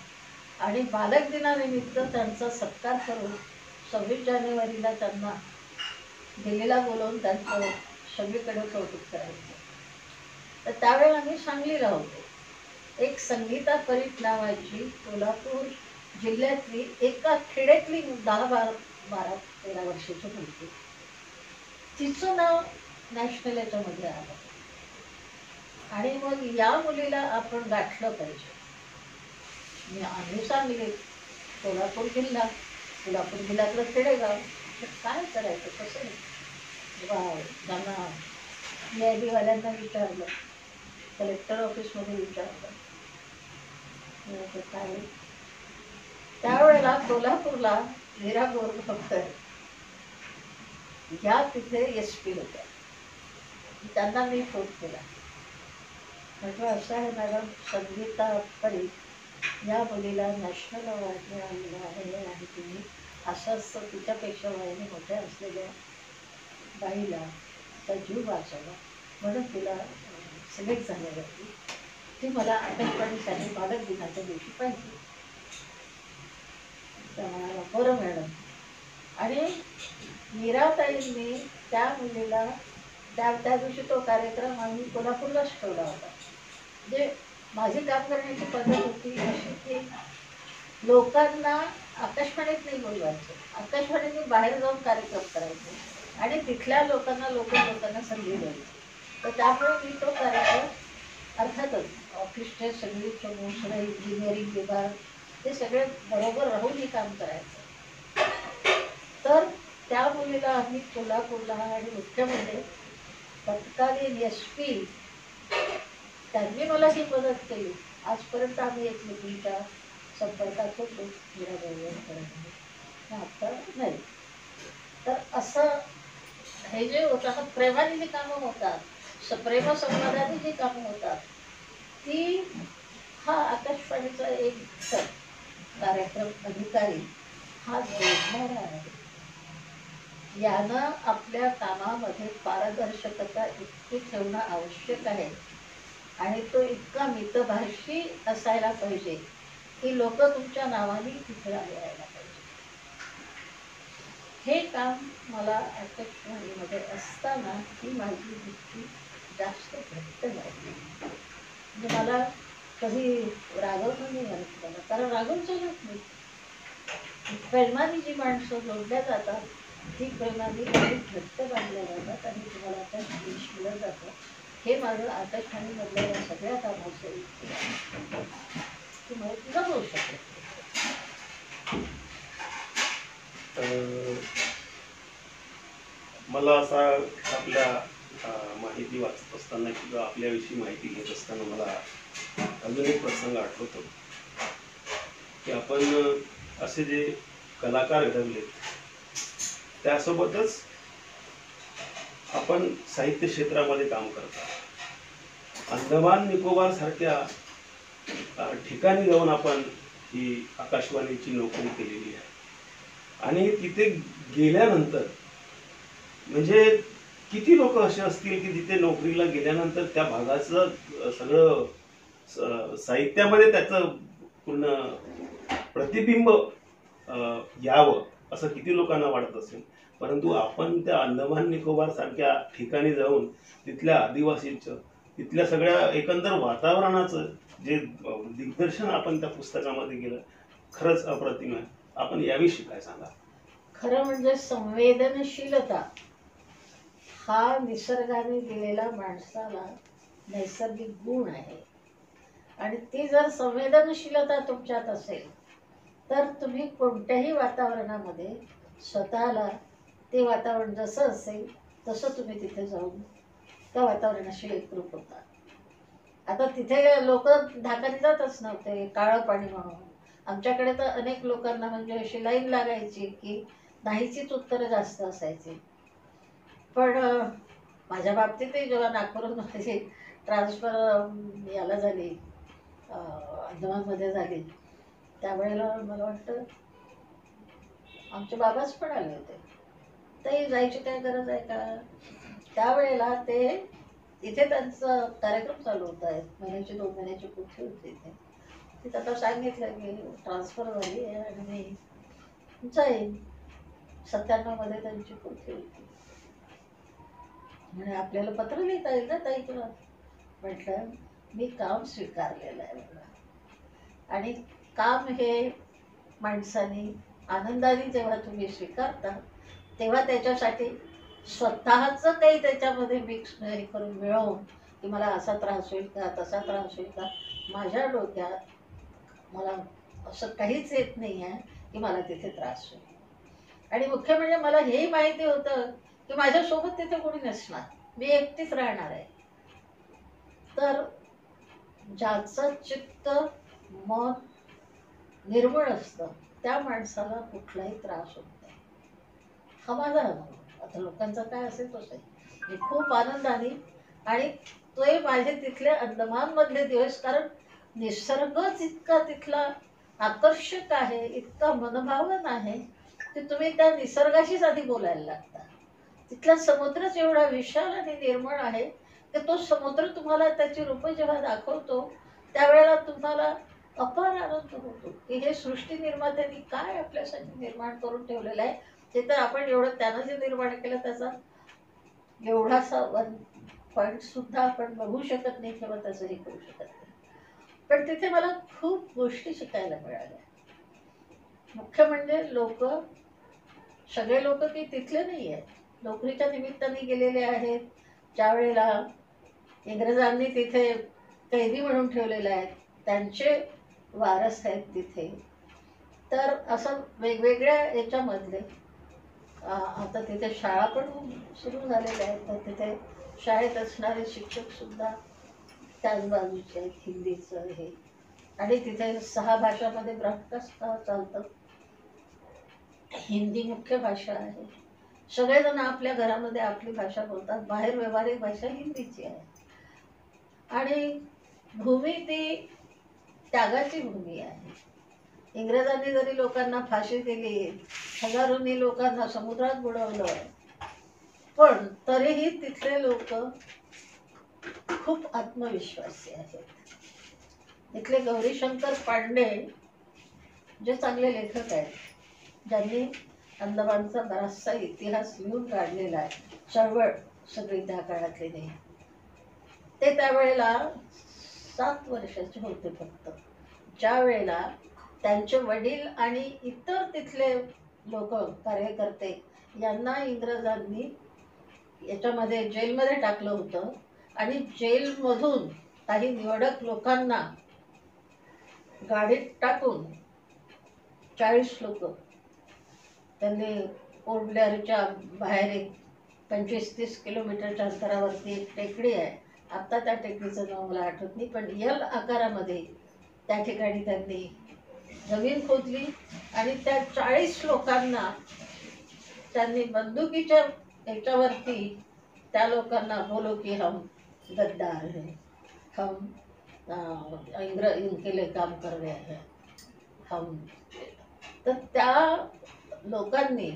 आणि बालक दिनानिमित्त त्यांचा सत्कार करून 26 जानेवारीला त्यांना दिल्लीला बोलवून त्यांचं सगळीकडे कौतुक करायचं. तर त्यावेळेला आम्ही सांगलीला होतो. एक संगीता परीट नावाची कोल्हापूर जिल्ह्यातली एका खेड्यातली 10-12-13 वर्षाची मुलगी, तिचं नाव नॅशनल याच्यामध्ये आलं आणि मग या मुलीला आपण गाठलं पाहिजे. मी आम्ही सांगली कोल्हापूर जिल्ह्यातलं खेडेगाव, काय करायचं कसं. त्यांना EIB वाल्यांना विचारलं, कलेक्टर ऑफिसमध्ये विचारलं काय. त्यावेळेला कोल्हापूरला मीरा बोरगावकर या तिथे SP होत्या. त्यांना मी फोन केला, म्हटलं असं आहे मॅडम, संगीता परीट या मुलीला नॅशनल अवॉर्ड मिळालेला आहे आणि तुम्ही असं असं तिच्यापेक्षा वयाने मोठ्या असलेल्या बाईला त्या जीव वाचवला म्हणून तिला सिलेक्ट झाल्यावरती ती मला आकाशवाणीसाठी बालक दिनाच्या दिवशी पाहिजे. त्या म्हणाला बरं मॅडम. आणि मीराताईंनी त्या मुलीला त्या दिवशी तो कार्यक्रम आम्ही कोल्हापूरलाच ठेवला होता. म्हणजे माझी काम करण्याची पद्धत होती अशी की लोकांना आकाशवाणीत नाही बोलवायचं, आकाशवाणीने बाहेर जाऊन कार्यक्रम करायचे आणि तिथल्या लोकांना संधी द्यायची. तर त्यामुळे मी तो कार्यक्रम अर्थातच ऑफिसचे सगळी समोर इंजिनिअरिंग विभाग ते सगळे बरोबर राहून हे काम करायचं. तर त्या मुलीला आम्ही कोल्हापूरला आणि मुख्य म्हणजे तत्कालीन SP त्यांनी मला ही मदत केली. आजपर्यंत आम्ही एकमेकींच्या संपर्कात होतो आता नाही. तर असं हे जे होतं प्रेमाने जी कामं होतात, प्रेम संवादाने जी कामं होतात ती हा आकाशवाणीचा एक कार्यक्रम अधिकारी हा जोडणारा आहे. यानं आपल्या कामामध्ये पारदर्शकता इतकी ठेवणं आवश्यक आहे आणि तो इतका मितभाषी असायला पाहिजे की लोक तुमच्या नावाने तिथे यायला पाहिजे. हे काम मला आकाशवाणीमध्ये असताना ही माझी दृष्टी जास्त घट्ट झाली. म्हणजे मला कधी रागवणं नाही आलं त्याला, कारण रागवून चालत नाही. प्रेमाने जी माणसं जोडल्या जातात ती प्रेमाने अधिक घट्ट बांधल्या जातात आणि तुम्हाला आता यश मिळत जातं. हे माझं आकाशवाणीमधल्या या सगळ्या कामाचं तुम्हाला जमवू शकते. मला असा आपल्या माहिती वाचत असताना किंवा आपल्याविषयी माहिती घेत असताना मला अजून एक प्रसंग आठवतो की आपण असे जे कलाकार घडवले त्यासोबतच आपण साहित्य क्षेत्रामध्ये काम करतो. अंदमान निकोबार सारख्या ठिकाणी जाऊन आपण ही आकाशवाणीची नोकरी केलेली आहे आणि तिथे गेल्यानंतर म्हणजे किती लोक असे असतील की तिथे नोकरीला गेल्यानंतर त्या भागाचं सगळं साहित्यामध्ये त्याचं पूर्ण प्रतिबिंब यावं असं किती लोकांना वाटत असेल. परंतु आपण त्या अंदमान निकोबार सारख्या ठिकाणी जाऊन तिथल्या आदिवासींचं तिथल्या सगळ्या एकंदर वातावरणाचं जे दिग्दर्शन आपण त्या पुस्तकामध्ये केलं खरंच अप्रतिम आहे. आपण याविषयी काय सांगा? खरं म्हणजे संवेदनशीलता हा निसर्गाने दिलेला माणसाला नैसर्गिक गुण आहे आणि ती जर संवेदनशीलता तुमच्यात असेल तर तुम्ही कोणत्याही वातावरणामध्ये स्वतःला ते वातावरण जसं असेल तसं तुम्ही तिथे जाऊन त्या वातावरणाशी एकरूप होता. आता तिथे लोक धाकाने जातच नव्हते काळं पाणी म्हणून. आमच्याकडे तर अनेक लोकांना म्हणजे अशी लाईन लागायची की नाहीचीच उत्तरं जास्त असायची. पण माझ्या बाबतीतही जेव्हा नागपूरहून माझी ट्रान्सफर याला झाली अंदमानमध्ये झाली त्यावेळेला मला वाटतं आमचे बाबाच पण आले होते. ते जायची काय गरज आहे का? त्यावेळेला ते इथे त्यांचा कार्यक्रम चालू होता. 1 महिन्याची 2 महिन्याची पुढची होती इथे. तिथं आता सांगितलं की ट्रान्सफर झाली आहे आणि मी जाईन. 97 मध्ये त्यांची पुढची होती. म्हणजे आपल्याला पत्र लिहिता येईल ना ताई तुला? म्हटलं मी काम स्वीकारलेलं आहे बघा आणि काम हे माणसाने आनंदाने जेव्हा तुम्ही स्वीकारता तेव्हा त्याच्यासाठी स्वतःचं काही त्याच्यामध्ये मिक्स हे करून मिळवून की मला असा त्रास होईल का तसा त्रास होईल का, माझ्या डोक्यात मला असं काहीच येत नाही आहे की मला तिथे त्रास होईल. आणि मुख्य म्हणजे मला हेही माहिती होतं की माझ्यासोबत तिथे कोणी नसणार, मी एकटीच राहणार आहे. तर ज्याचं चित्त मन निर्मळ असतं त्या माणसाला कुठलाही त्रास होत नाही. हा माझा अनुभव. आता लोकांचा काय असेल तसं आहे. मी खूप आनंदाने आणि तोही माझे तिथले अंदमानमधले दिवस, कारण निसर्गच इतका तिथला आकर्षक आहे, इतका मनभावन आहे की तुम्ही त्या निसर्गाशीच आधी बोलायला लागता. तिथला समुद्रच एवढा विशाल आणि निर्मळ आहे की तो समुद्र तुम्हाला त्याची रूपं जेव्हा दाखवतो त्यावेळेला तुम्हाला अपार आनंद होतो की हे सृष्टी निर्मात्यांनी काय आपल्यासाठी निर्माण करून ठेवलेलं आहे. ते तर आपण एवढं त्यानं जे निर्माण केलं त्याचा एवढासा 1 पॉईंट सुद्धा आपण बघू शकत नाही किंवा त्याचं हे करू शकत नाही. पण तिथे मला खूप गोष्टी शिकायला मिळाल्या. मुख्य म्हणजे सगळे लोक की तिथले नाही आहेत, नोकरीच्या निमित्ताने गेलेले आहेत. ज्या वेळेला इंग्रजांनी तिथे कैदी म्हणून ठेवलेले आहेत त्यांचे वारस आहेत तिथे. तर असं वेगवेगळ्या याच्यामधले आता तिथे शाळा पण सुरू झालेल्या आहेत. तर तिथे शाळेत असणारे शिक्षक सुद्धा त्याच बाजूचे आहेत, हिंदीचं हे. आणि तिथे 6 भाषामध्ये ब्रॉडकास्ट चालतं. हिंदी मुख्य भाषा आहे. सगळेजण आपल्या घरामध्ये आपली भाषा बोलतात, बाहेर व्यावहारिक भाषा हिंदीची आहे. आणि भूमी ती त्यागाची भूमी आहे. इंग्रजांनी जरी लोकांना फाशी दिली, हजारोंनी लोकांना समुद्रात बुडवलं, पण तरीही तिथले लोक खूप आत्मविश्वासी आहेत. इथले गौरीशंकर पांडे जे चांगले लेखक आहेत, ज्यांनी अंदमानचा बराचसा इतिहास लिहून काढलेला आहे, चळवळ सगळी त्या काळातली नाही, ते त्यावेळेला 7 वर्षाचे होते फक्त, ज्या वेळेला त्यांचे वडील आणि इतर तिथले लोक कार्यकर्ते यांना इंग्रजांनी याच्यामध्ये जेलमध्ये टाकलं होतं आणि जेलमधून काही निवडक लोकांना गाडीत टाकून 40 लोक त्यांनी पोर्ट ब्लेअरच्या बाहेर एक 25-30 किलोमीटरच्या अंतरावरती एक टेकडी आहे, आत्ता त्या टेकडीचं नाव मला आठवत नाही, पण यल आकारामध्ये त्या ठिकाणी त्यांनी जमीन खोदली आणि त्या 40 लोकांना त्यांनी बंदुकीच्या याच्यावरती त्या लोकांना बोलो की हम गद्दार है, हम इनके लिए काम कर रहे हैं हम, तर त्या लोकांनी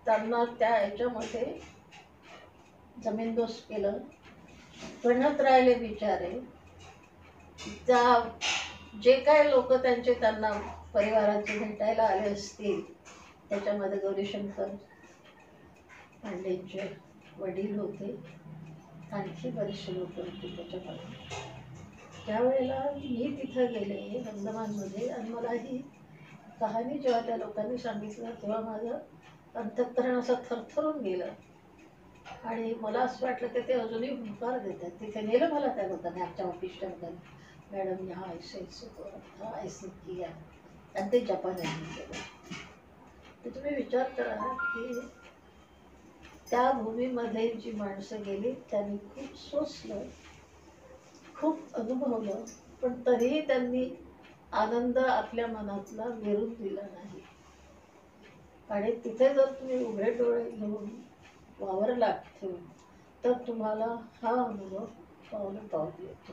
त्यांना त्या याच्यामध्ये जमीनदोस्त केलं, गणत राहिले बिचारे. त्या जे काय लोक त्यांना परिवाराचे भेटायला आले असतील, त्याच्यामध्ये गौरीशंकर पांडेंचे वडील होते, आणखी बरेचसे लोक होते त्याच्यामध्ये. त्यावेळेला मी तिथं गेले अंदमानमध्ये आणि मला ही कहाणी जेव्हा त्या लोकांनी सांगितलं तेव्हा माझं अंतःकरण असं थरथरून गेलं आणि मला असं वाटलं की ते अजूनही हुंकार देतात. तिथे नेलं मला त्या लोकांनी, आमच्या ऑफिसच्या लोकांनी, मॅडम यहाँ ऐसे ऐसे हा ऐसे किया, आणि ते जपान्यांनी केलं. तर तुम्ही विचार करा की त्या भूमीमध्ये जी माणसं गेली त्यांनी खूप सोसलं, खूप अनुभवलं, पण तरीही त्यांनी आनंद आपल्या मनातला विरून दिला नाही. आणि तिथे जर तुम्ही उघडे डोळे घेऊन वावरलात ठेवून तर तुम्हाला हा अनुभव पावलं येतो.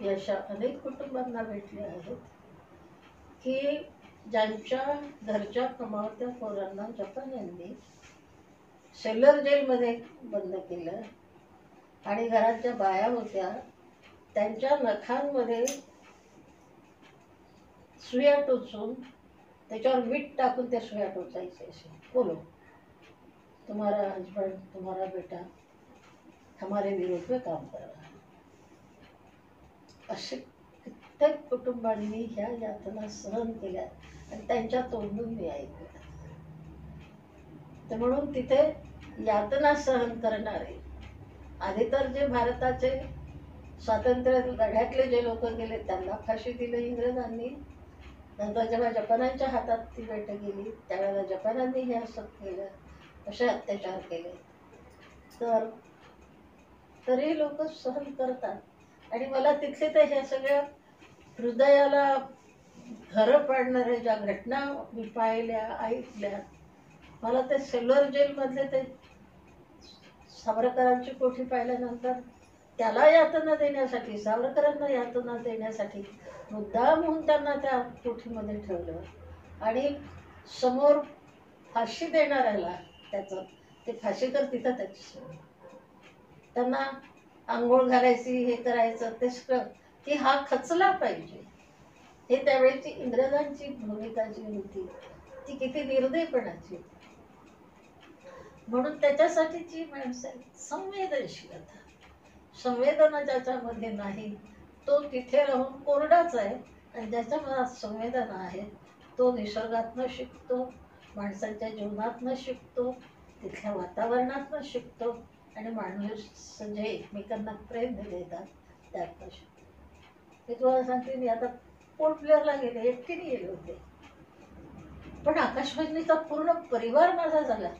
मी अशा अनेक कुटुंबांना भेटले आहेत की ज्यांच्या घरच्या कमावत्या पोरांना जपान्यांनी सेल्युलर जेलमध्ये बंद केलं आणि घरात ज्या बाया होत्या त्यांच्या नखांमध्ये सुया टोचून त्याच्यावर मीठ टाकून त्या सुया टोचायचे. असे बोलो तुम्हारा हस्बंड, तुम्हारा बेटा हमारे विरोध में काम कर रहा है. असे कित्येक कुटुंबांनी ह्या यातना सहन केल्या आणि त्यांच्या तोंडून मी ऐकलं. तर म्हणून तिथे यातना सहन करणारे, आधी तर जे भारताचे स्वातंत्र्य लढ्यातले जे लोक गेले त्यांना फाशी दिली इंग्रजांनी, नंतर जेव्हा जपानांच्या हातात ती भेट गेली त्यावेळेला जपानांनी हे असं केलं, असे अत्याचार केले, तर तरी लोक सहन करतात. आणि मला तिथले तर ह्या सगळ्या हृदयाला घरं पाडणाऱ्या ज्या घटना मी पाहिल्या, ऐकल्या, मला ते सेल्युलर जेलमधले ते सावरकरांची कोठी पाहिल्यानंतर त्याला यातना देण्यासाठी, सावरकरांना यातना देण्यासाठी मुद्दाम म्हणून त्यांना त्या कोठीमध्ये ठेवलं आणि समोर फाशी देणाऱ्याला त्याचं ते फाशीकर तिथं त्याच्यासमोर त्यांना आंघोळ घालायची, हे करायचं, ते सगळं की हा खचला पाहिजे. हे त्यावेळेची इंग्रजांची भूमिका जी होती ती किती निर्दयपणाची. म्हणून त्याच्यासाठीची माणसं संवेदनशीलता, संवेदना ज्याच्यामध्ये नाही तो तिथे राहून कोरडाच आहे, आणि ज्याच्या मनात संवेदना आहे तो निसर्गातनं शिकतो, माणसांच्या जीवनातनं शिकतो, तिथल्या वातावरणातनं शिकतो, आणि माणूस जे एकमेकांना प्रेम देतात त्यातनं शिकतो. मी तुम्हाला सांगते, मी आता पोर्ट ब्लेअरला गेले, एकटीने गेले होते, पण आकाशवाणीचा पूर्ण परिवार माझा झाला.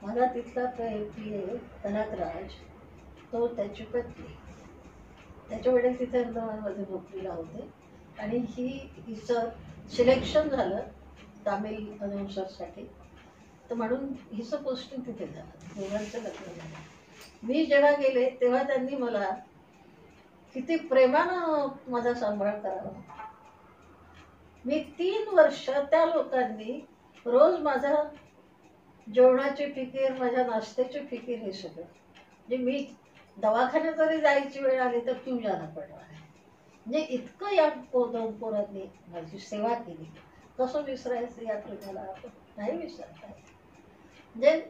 मला तिथला PA कनकराज, तो त्याची पत्नी, त्याच्या वडील तिथे अंदमानमध्ये नोकरीला होते आणि हिचं सिलेक्शन झालं तामिळ अनाउन्सरसाठी, तर म्हणून हिचं पोस्टिंग तिथे झालं, दोघांचं लग्न झालं. मी जेव्हा गेले तेव्हा त्यांनी मला किती प्रेमानं माझा सांभाळ करावा. मी 3 वर्ष त्या लोकांनी रोज माझा जेवणाची फिकीर, माझ्या नाश्त्याची फिकीर, हे सगळं. म्हणजे मी दवाखान्यात जरी जायची वेळ आली तर क्यों जाना पडणार आहे. म्हणजे इतकं या दोन पोरांनी माझी सेवा केली. कसं विसरायचं या प्रेमाला? आपण नाही विसरता येत. म्हणजे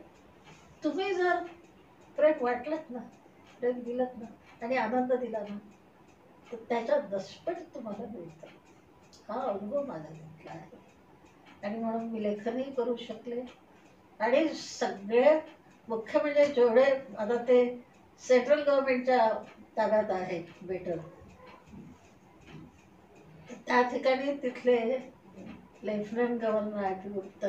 तुम्ही जर प्रेम वाटलंत ना, प्रेम दिलत ना आणि आनंद दिला ना, तर त्याच्या दशपट तुम्हाला मिळतं. हा अनुभव माझा घेतला आहे. आणि म्हणून मी लेखनही करू शकले. आणि सगळे मुख्य म्हणजे जेवढे आता ते सेंट्रल गव्हर्नमेंटच्या ताब्यात आहे बेटर, त्या ठिकाणी तिथले लेफ्टनंट गव्हर्नर आयुक्त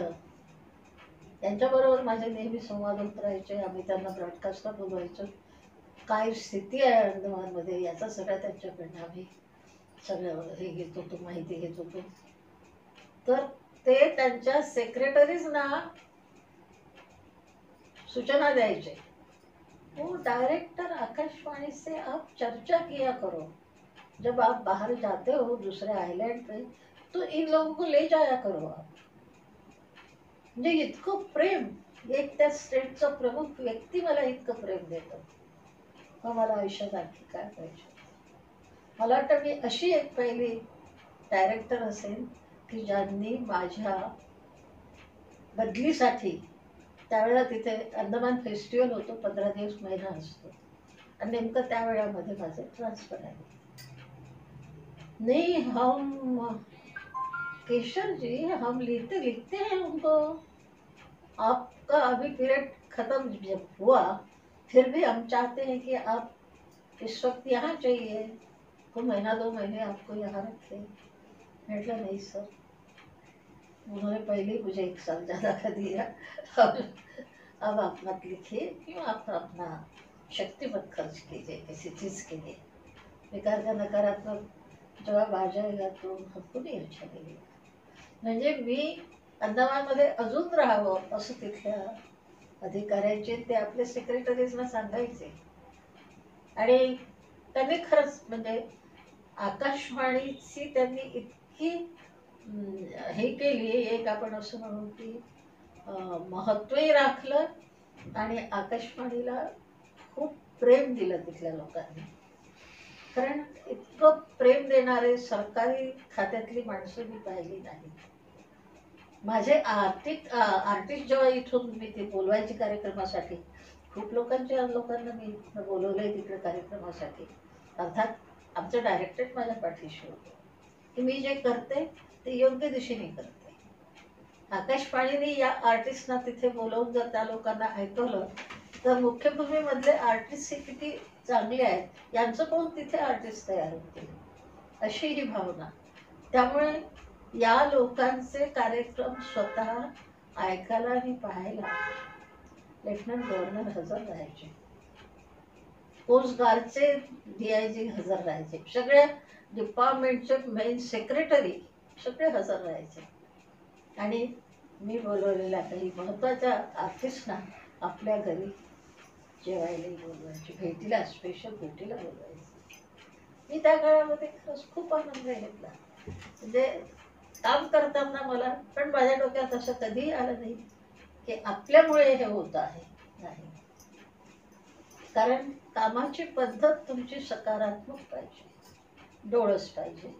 यांच्याबरोबर माझे नेहमी संवाद होत राहायचे. आम्ही त्यांना ब्रॉडकास्टला बोलवायचो. काय स्थिती आहे अंदमानमध्ये याचा सगळ्या त्यांच्याकडनं आम्ही सगळं हे घेत होतो, माहिती घेत होतो. तर ते त्यांच्या सेक्रेटरीजना सूचना द्यायचे, वो डायरेक्टर आकाशवाणी से आप चर्चा किया करो, जब आप बाहर जाते हो दूसरे आइलैंड पे तो इन लोगों को ले जाया करो आप. म्हणजे इतकं प्रेम, एक त्या स्टेटचा प्रमुख व्यक्ती मला इतकं प्रेम देतो, मग मला आयुष्यात आणखी काय पाहिजे. मला वाटतं मी अशी एक पहिली डायरेक्टर असेल की ज्यांनी माझ्या बदलीसाठी, त्यावेळेला तिथे अंदमान फेस्टिवल होतो, 15 दिवस महिना असतो, आणि नेमकं त्या वेळामध्ये माझे ट्रान्सफर आहे. नहीं हम केशर जी, हम लिखते लिखते हैं उनको, आपका अभी पीरियड खत्म जब हुआ फिर भी हम चाहते हैं कि आप इस वक्त यहाँ चाहिए, तो महीना 2 महीने आपको यहाँ रखें. म्हटलं नहीं सर, उन्होंने पहले मुझे 1 साल ज़्यादा का दिया, अब आप मत लिखिए, क्यों आप अपना शक्ति मत खर्च कीजिए किसी चीज़ के लिए. बेकार का नकारात्मक जवाब आ जाएगा तो हमको नहीं अच्छा लगेगा. म्हणजे मी अंदमानमध्ये अजून राहावं असं तिथल्या अधिकाऱ्यांचे ते आपले सेक्रेटरीजना सांगायचे. आणि त्यांनी खरंच म्हणजे आकाशवाणीची त्यांनी इतकी हे केली, एक आपण असं म्हणू की महत्त्वही राखलं आणि आकाशवाणीला खूप प्रेम दिलं तिथल्या लोकांनी. कारण इतकं प्रेम देणारे सरकारी खात्यातली माणसं मी पाहिली नाही. माझे आर्टिस्ट जेव्हा इथून मी ते बोलवायचे कार्यक्रमासाठी, खूप लोकांना मी बोलवलंय तिकडे कार्यक्रमासाठी. अर्थात आमचं डायरेक्टरेट माझ्या पाठीशी होतं की मी जे करते ते योग्य दिशेने करते. आकाशवाणीने या आर्टिस्टना तिथे बोलवून जर त्या लोकांना ऐकवलं तर मुख्य भूमीमधले आर्टिस्ट हे किती चांगले आहेत यांचं कोण तिथे आर्टिस्ट तयार होतील, अशी ही भावना. त्यामुळे या लोकांचे कार्यक्रम स्वतः ऐकायला आणि पाहायला लेफ्टनंट गव्हर्नर हजर राहायचे, कोस्ट गार्डचे DIG हजर राहायचे, सगळ्या डिपार्टमेंटचे मेन सेक्रेटरी सगळे हजर राहायचे. आणि मी बोलवलेल्या काही महत्त्वाच्या आर्टिस्टना आपल्या घरी जेवायलाही बोलवायचे, भेटीला, स्पेशल भेटीला बोलवायचे. मी त्या काळामध्ये खरंच खूप आनंद घेतला. म्हणजे काम करताना मला पण माझ्या डोक्यात असं कधीही आलं नाही की आपल्यामुळे हे होत आहे. नाही, कारण कामाची पद्धत तुमची सकारात्मक पाहिजे, डोळस पाहिजे.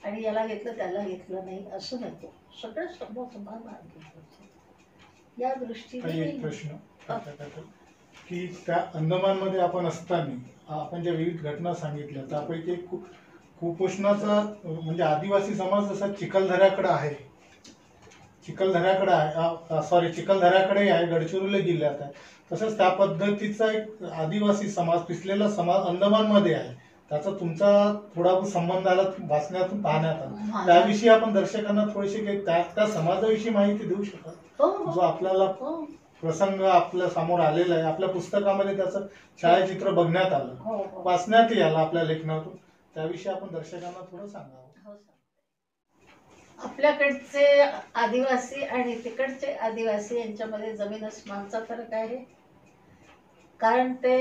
आणि याला घेतलं त्याला घेतलं नाही असं नको, सगळं समान घेतलं. या दृष्टीने एक प्रश्न की त्या अंदमानमध्ये आपण असताना आपण ज्या विविध घटना सांगितल्या त्यापैकी एक कुपोषणाचा म्हणजे आदिवासी समाज जसा चिखलदऱ्याकडे आहे, चिखलदऱ्याकडे आहे, गडचिरोली जिल्ह्यात आहे, तसंच त्या पद्धतीचा एक आदिवासी समाज, पिसलेला समाज अंदमानमध्ये आहे. त्याचा तुमचा थोडा संबंध आला वाचण्यातून, पाहण्यात आला. त्याविषयी आपण दर्शकांना थोडीशी त्या समाजाविषयी माहिती देऊ शकाल? जो आपल्याला प्रसंग आपल्या समोर आलेला आहे, आपल्या पुस्तकामध्ये त्याचं छायाचित्र बघण्यात आलं, वाचण्यातही आलं आपल्या लेखनातून, त्याविषयी आपण दर्शकांना थोडं सांगावं. आपल्याकडचे आदिवासी आणि तिकडचे आदिवासी यांच्यामध्ये जमीन अस्मानचा फरक आहे. कारण ते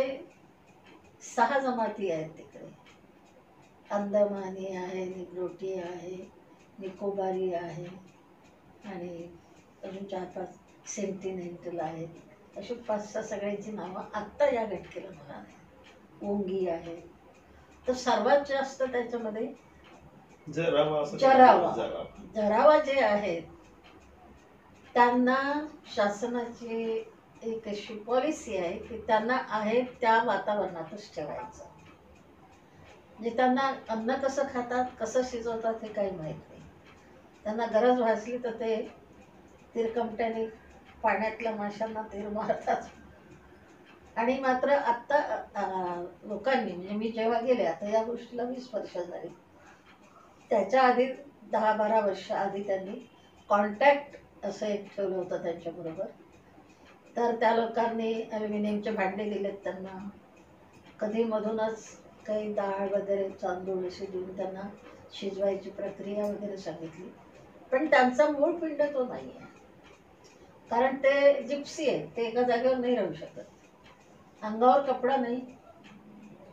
6 जमाती आहेत तिकडे. अंदमानी आहे, निग्रोटी आहे, निकोबारी आहे आणि अजून 4-5 सेंटिनेंटल आहेत. अशी 5-6 सगळ्यांची नावं आत्ता या घटकेला मला आहे. ओंगी आहे. तर सर्वात जास्त त्याच्यामध्ये जरावा जे आहेत त्यांना शासनाची एक अशी पॉलिसी आहे की त्यांना आहे त्या वातावरणातच ठेवायचं. म्हणजे त्यांना अन्न कसं खातात, कसं शिजवतात हे काही माहीत नाही. त्यांना गरज भासली तर ते तिरकमट्याने पाण्यातल्या माशांना तीर मारतात. आणि मात्र आत्ता लोकांनी, म्हणजे मी जेव्हा गेले, आता या गोष्टीला 20 वर्ष झाली, त्याच्या आधी 10-12 वर्ष आधी त्यांनी कॉन्टॅक्ट असं एक ठेवलं होतं त्यांच्याबरोबर. तर त्या लोकांनी ॲल्युमिनियमचे भांडे दिलेत त्यांना. कधी मधूनच काही डाळ वगैरे तांदूळ अशी देऊन त्यांना शिजवायची प्रक्रिया वगैरे सांगितली. पण त्यांचा मूळ पिंड तो नाही आहे. कारण ते जिप्सी आहे, ते एका जागेवर नाही राहू शकत. अंगावर कपडा नाही,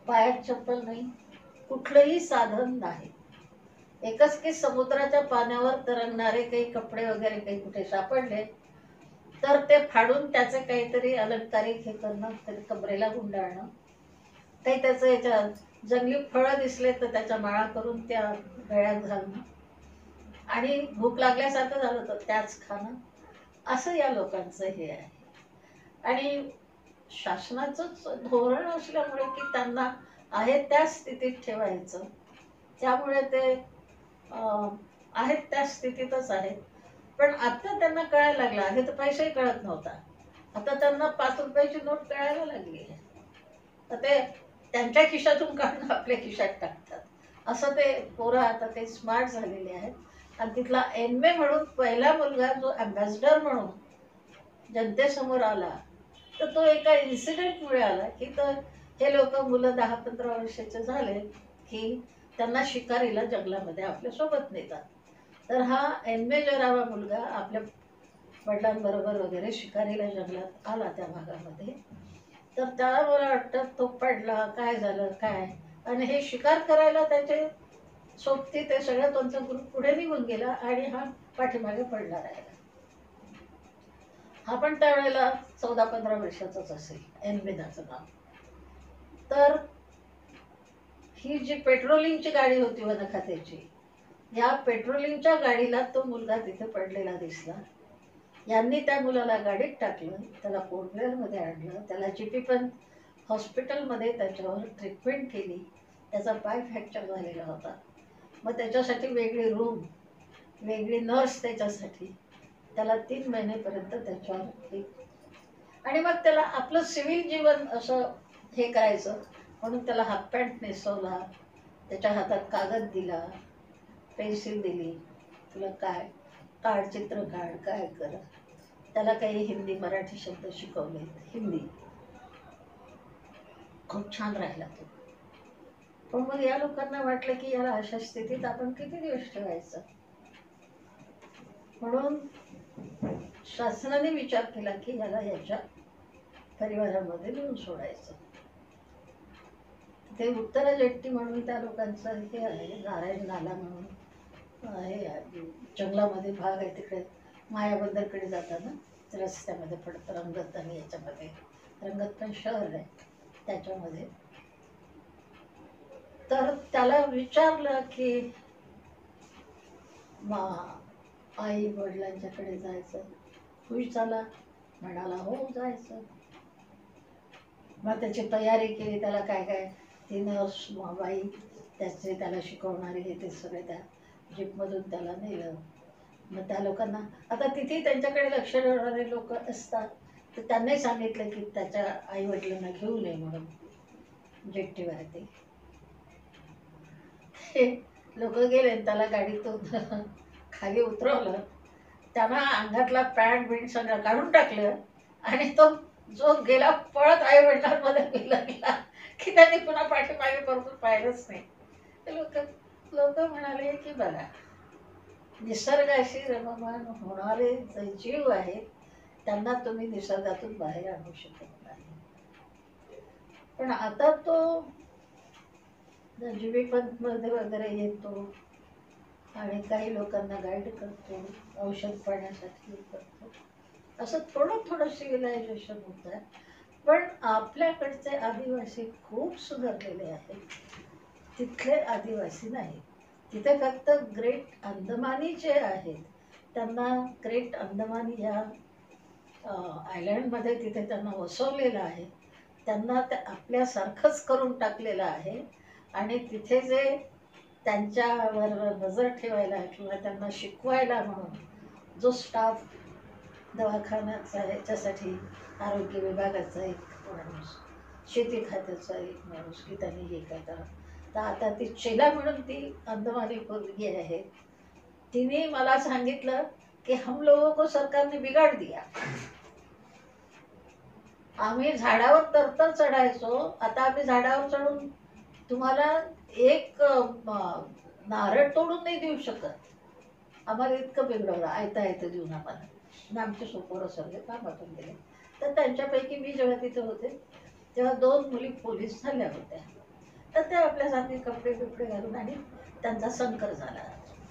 पायात चप्पल नाही, कुठलंही साधन नाही. एकच की समुद्राच्या पाण्यावर तरंगणारे काही कपडे वगैरे काही कुठे सापडले तर ते फाडून त्याचे काहीतरी अलंकारिक हे करणं, तरी कमरेला गुंडाळणं, काही त्याचं याच्यात जंगली फळं दिसले तर त्याच्या माळा करून त्या गळ्यात घालणं, आणि भूक लागल्यासारखं झालं तर त्याच खाणं, असं या लोकांचं हे आहे. आणि शासनाचंच धोरण असल्यामुळे की त्यांना आहे त्या स्थितीत ठेवायचं, त्यामुळे ते आहेत त्या स्थितीतच आहेत. पण आता त्यांना कळायला लागलं, आधी तर पैसाही कळत नव्हता, आता त्यांना 5 रुपयाची नोट कळायला लागली आहे. तर ते त्यांच्या खिशातून काढून आपल्या खिशात टाकतात. असं ते पोरं आता ते स्मार्ट झालेले आहेत. आणि तिथला एम.ए. म्हणून पहिला मुलगा जो अँबॅसिडर म्हणून जनतेसमोर आला, तर तो एका इन्सिडेंटमुळे आला की तर हे लोक मुलं 10-15 वर्षाचे झाले की त्यांना शिकारीला जंगलामध्ये आपल्यासोबत नेतात. तर हा एम.ए. जरावा मुलगा आपल्या वडिलांबरोबर वगैरे शिकारीला जंगलात आला त्या भागामध्ये. तर त्याला मला वाटतं तो पडला, काय झालं काय, आणि हे शिकार करायला त्याचे सोबती ते सगळं त्यांचा ग्रुप पुढे निघून गेला आणि हा पाठीमागे पडला राहिला. हा पण त्यावेळेला 14-15 वर्षाचाच असेल, एनवेदाचं नाव. तर ही जी पेट्रोलिंगची गाडी होती वन खात्याची, या पेट्रोलिंगच्या गाडीला तो मुलगा तिथे पडलेला दिसला. यांनी त्या मुलाला गाडीत टाकलं, त्याला पोर्ट ब्लेअरमध्ये आणलं, त्याला जीपीपन हॉस्पिटलमध्ये त्याच्यावर ट्रीटमेंट केली. त्याचा पाय फ्रॅक्चर झालेला होता. मग त्याच्यासाठी वेगळी रूम, वेगळी नर्स त्याच्यासाठी, त्याला 3 महिनेपर्यंत त्याच्यावर, आणि मग त्याला आपलं सिव्हिल जीवन असं हे करायचं म्हणून त्याला हाफ पॅन्ट नेसवला, त्याच्या हातात कागद दिला, पेन्सिल दिली, तुला काय काढ, चित्र काढ, काय कर. त्याला काही हिंदी मराठी शब्द शिकवले, हिंदी खूप छान राहिला तो. पण मग या लोकांना वाटलं की याला अशा स्थितीत आपण किती दिवस ठेवायचं, म्हणून शासनाने विचार केला की याला याच्या परिवारामध्ये नेऊन सोडायचं. ते उत्तरा जेट्टी म्हणून त्या लोकांचं हे आहे, नारायण नाला म्हणून हे जंगलामध्ये भाग आहे, तिकडे मायाबंदरकडे जाताना रस्त्यामध्ये पडतं, रंगत आणि याच्यामध्ये, रंगत पण शहर आहे त्याच्यामध्ये. तर त्याला विचारलं की आई वडिलांच्याकडे जायचं, खुश झाला, म्हणाला हो जायचं. मग त्याची तयारी केली, त्याला काय काय ती नर्स बाई त्याचे त्याला शिकवणारी हे ते सगळे त्या जीपमधून त्याला नेलं. मग त्या लोकांना आता तिथे त्यांच्याकडे लक्ष ठेवणारे लोक असतात, तर त्यांनी सांगितलं की त्याच्या आई वडिलांना घेऊ नये म्हणून जेट्टीवरती. हे लोक गेले, त्याला गाडीतून खाली उतरवलं, त्यांना अंगातला पॅन्ट बिंट सगळं काढून टाकलं, आणि तो जो गेला पळत आई वडिलांमध्ये लागला की त्यांनी पुन्हा पाठीमागे परतून पाहिलंच नाही. लोक म्हणाले की बघा, निसर्गाशी रममान होणारे जे जीव आहेत त्यांना तुम्ही निसर्गातून बाहेर आणू शकत नाही. पण आता तो जीवीपंथमध्ये वगैरे येतो आणि काही लोकांना गाईड करतो, औषध पाण्यासाठी करतो. असं थोडं थोडं सिव्हिलायझेशन होत आहे. पण आपल्याकडचे आदिवासी खूप सुधारलेले आहेत, तिथले आदिवासी नाही. तिथे फक्त ग्रेट अंदमानी जे आहेत त्यांना ग्रेट अंदमान ह्या आयलंडमध्ये तिथे त्यांना वसवलेलं आहे. त्यांना ते आपल्यासारखंच करून टाकलेलं आहे. आणि तिथे जे त्यांच्यावर नजर ठेवायला किंवा त्यांना शिकवायला म्हणून जो स्टाफ, दवाखान्याचा ह्याच्यासाठी आरोग्य विभागाचा एक माणूस, शेती खात्याचा एक माणूस की त्यांनी हे काय करा. तर आता ती चेला म्हणून ती अंदमानी पोरगी आहे, तिने मला सांगितलं की हम लोगों को सरकार ने बिगाड़ दिया. आम्ही झाडावर तर चढायचो, आता आम्ही झाडावर चढून तुम्हाला एक नारळ तोडून नाही देऊ शकत. आम्हाला इतकं बिघडवलं, आयता देऊन आम्हाला. आणि आमचे सोपोरं सगळे कामातून गेले. तर त्यांच्यापैकी मी जेव्हा तिथे होते तेव्हा 2 मुली पोलीस झाल्या होत्या. तर त्या आपल्यासारखे कपडे बिपडे घालून आणि त्यांचा संकर झाला.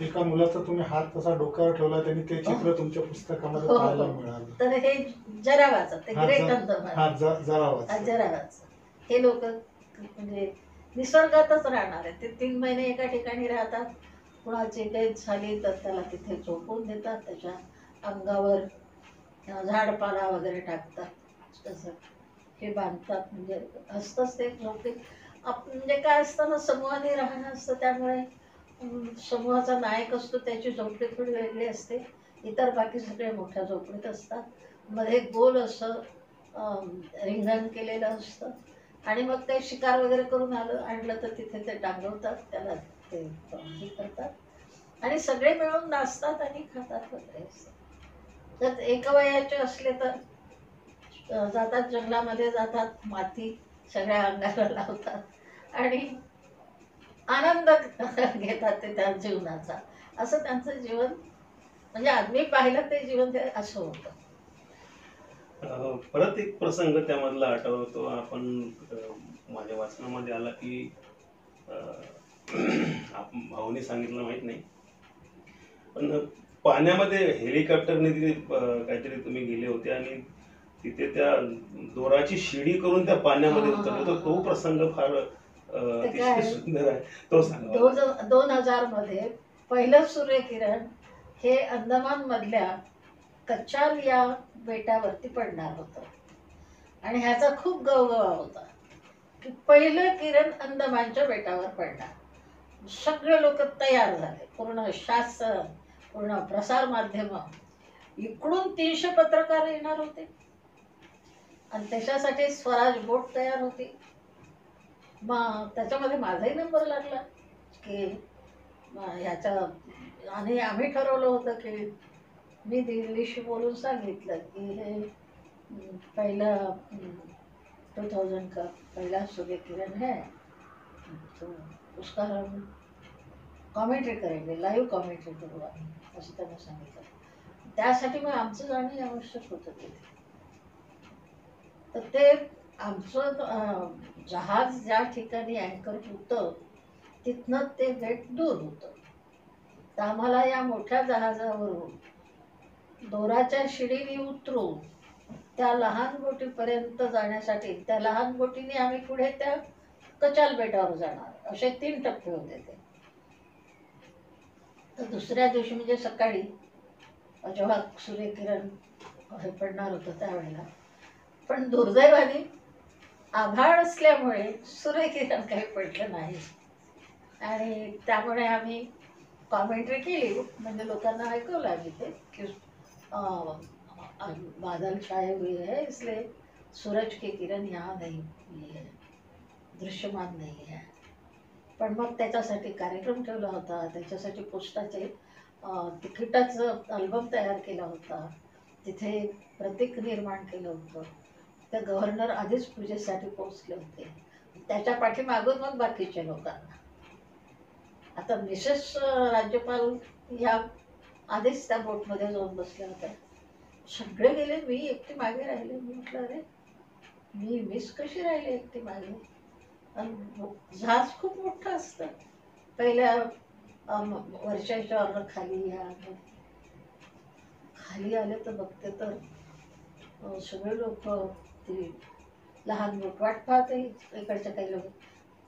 एका मुलाचा तुम्ही हात तसा डोक्यावर ठेवला, त्यांनी ते चित्र तुमच्या पुस्तकामध्ये हो, पाहायला हो. मिळालं. तर हे जरावाचं, ते ग्रेट अंदमान, जरावाचं. जरावाचं. हे लोक म्हणजे निसर्गातच राहणार आहे. ते 3 महिने एका ठिकाणी राहतात. कुणाची डेथ झाली तर त्याला तिथे झोपून देतात, त्याच्या अंगावर झाडपाला वगैरे टाकतात, तसं हे बांधतात. म्हणजे असतंच ते झोपे. म्हणजे काय असतं ना, समूहाने राहणं असतं, त्यामुळे समूहाचा नायक असतो, त्याची झोपडी थोडी वेगळी असते. इतर बाकी सगळे मोठ्या झोपडीत असतात. मध्ये गोल असं रिंगण केलेलं असतं. आणि मग ते शिकार वगैरे करून आणलं तर तिथे ते टांगवतात, त्याला ते हे करतात आणि सगळे मिळून नाचतात आणि खातात वगैरे असं. तर एक वयाचे असले तर जातात जंगलामध्ये, जातात, माती सगळ्या अंगाला लावतात आणि आनंद घेतात ते त्या जीवनाचा. असं त्यांचं जीवन, म्हणजे आदमी पाहिलं ते जीवन ते असं होतं. परत एक प्रसंग त्यामधला आठवतो. आपण माझ्या वाचनामध्ये आला की भाऊने सांगितलं माहित नाही, पण पाण्यामध्ये हेलिकॉप्टरने तिथे काहीतरी तुम्ही गेले होते आणि तिथे त्या दोराची शिडी करून त्या पाण्यामध्ये उतरले. तर तो प्रसंग फार अतिशय सुंदर आहे, तो सांगा. 2000 मध्ये पहिलं सूर्यकिरण हे अंदमान मधल्या कच्चाल या बेटावरती पडणार होतं. आणि ह्याचा खूप गवगवा होता की पहिलं किरण अंदमानच्या बेटावर पडणार. सगळे लोक तयार झाले, पूर्ण शास्त्र, पूर्ण प्रसार माध्यम, इकडून 300 पत्रकार येणार होते आणि त्याच्यासाठी स्वराज बोट तयार होती. मग त्याच्यामध्ये माझाही नंबर लागला की ह्याच्या. आणि आम्ही ठरवलं होतं की मी दिल्लीशी बोलून सांगितलं की हे पहिला 2000 का पहला सूर्यकिरण है, तो उसका हम कॉमेंट्री करेंगे, लाईव्ह कॉमेंट्री करू आम्ही, असं त्यांना सांगितलं. त्यासाठी मग आमचं जाणं आवश्यक होतं तिथे. तर ते आमचं जहाज ज्या ठिकाणी अँकर होतं तिथनं ते बेट दूर होतं. तर आम्हाला या मोठ्या जहाजावरून दोराच्या शिडीने उतरून त्या लहान बोटीपर्यंत जाण्यासाठी, त्या लहान बोटीने आम्ही पुढे त्या कचाल बेटावर जाणार, असे 3 टप्पे होते ते. तर दुसऱ्या दिवशी म्हणजे सकाळी जेव्हा सूर्यकिरण हे पडणार होतं त्यावेळेला, पण दुर्दैवाने आभाळ असल्यामुळे सूर्यकिरण काही पडलं नाही. आणि त्यामुळे आम्ही कॉमेंट्री केली, म्हणजे लोकांना ऐकवलं आम्ही ते की बादल छाए हुए है, इसलिए सूरज के किरण यहाँ नहीं ये है, दृश्यमान नहीं है. पण मग त्याच्यासाठी कार्यक्रम ठेवला होता, त्याच्यासाठी पोस्टाचे तिकिटाचं अल्बम तयार केला होता, तिथे प्रतीक निर्माण केलं होतं. त्या गव्हर्नर आधीच पूजेसाठी पोहोचले होते, त्याच्या पाठीमागून मग बाकीच्या लोकांना. आता मिसेस राज्यपाल ह्या आधीच त्या बोटमध्ये जाऊन बसल्या होत्या. सगळे गेले, मी एकटी मागे राहिले. मी म्हटलं अरे मी मिस कशी राहिले एकटी मागे. आणि जहाज खूप मोठं असतं. पहिल्या वर्षाच्या ऑर्डर खाली या, खाली आले तर बघते तर सगळे लोक ती लहान लोक वाट पाहते इकडच्या काही लोक.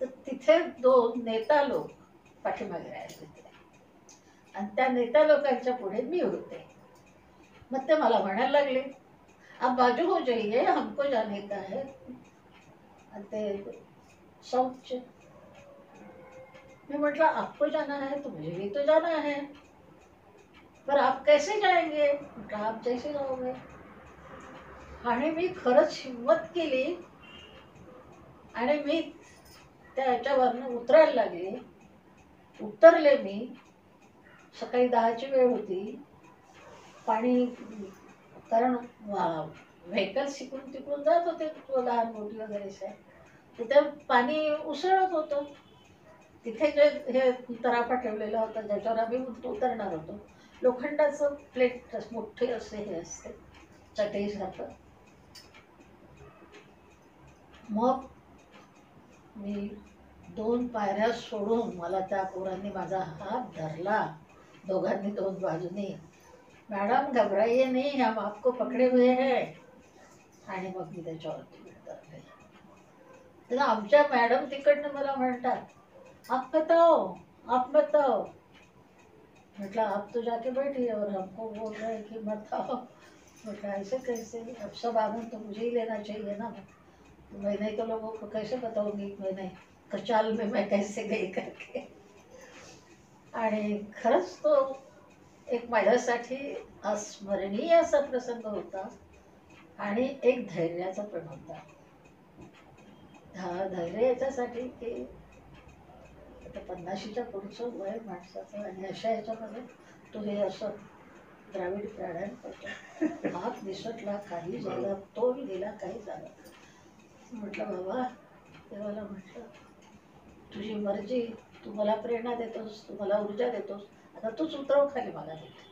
तर तिथे 2 नेता लोक पाठीमागे राहिले होते आणि त्या नेता लोकांच्या पुढे मी होते. मग ते मला म्हणायला लागले, आप बाजू हो जाइए, हमको जाने का है. आणि ते साऊथचे. मैं म्हटलं आपको जाना है तो मुझे भी तो जाना है, पर आप कैसे जाएंगे. म्हटलं आप जैसे जाओगे. आणि मी खरंच हिंमत केली आणि मी त्या ह्याच्यावरनं उतरायला लागले. उतरले मी. सकाळी 10ची वेळ होती. पाणी, कारण व्हेकल्स इकडून तिकडून जात होते, लहान मोठी वगैरे तिथे पाणी उसळत होतं. तिथे जे हे तराफा ठेवलेला होता ज्याच्यावर आम्ही उतरणार होतो, लोखंडाचं प्लेट मोठे असे हे असते चटईसारखं. मग मी 2 पायऱ्या सोडून मला त्या पोरांनी माझा हात धरला, दोघांनी 2 बाजूनी. मॅडम घबराइए नहीं, हम आपको पकडे हुए है. आणि मग मी त्याच्यावरती उतरले. तर आमच्या मॅडम तिकडनं मला म्हणतात, आप बताओ, आप बताओ. म्हटलं आप तो जाके बैठिए और हमको बोल रहे हैं कि बताओ. म्हटलं ऐसे कैसे, अब सब आनंद तो मुझे ही लेना चाहिए ना. मैं नहीं तो लोगों को कैसे बताऊंगी मैंने कचाल में मैं कैसे गई करके. आणि खरंच तो एक माझ्यासाठी अस्मरणीय असा प्रसंग होता आणि एक धैर्याचा पण होता. हा धैर्य याच्यासाठी की आता 50च्या पुढचं वय माणसाचं आणि अशा ह्याच्यामध्ये तो हे असं द्राविड प्राणायाम करतो. हात निसटला, काही झालं, तोल गेला, काही झालं. म्हटलं बाबा, देवाला म्हटलं तुझी मर्जी, तू मला प्रेरणा देतोस, तू मला ऊर्जा देतोस, आता तूच उतरव खाली मला देते.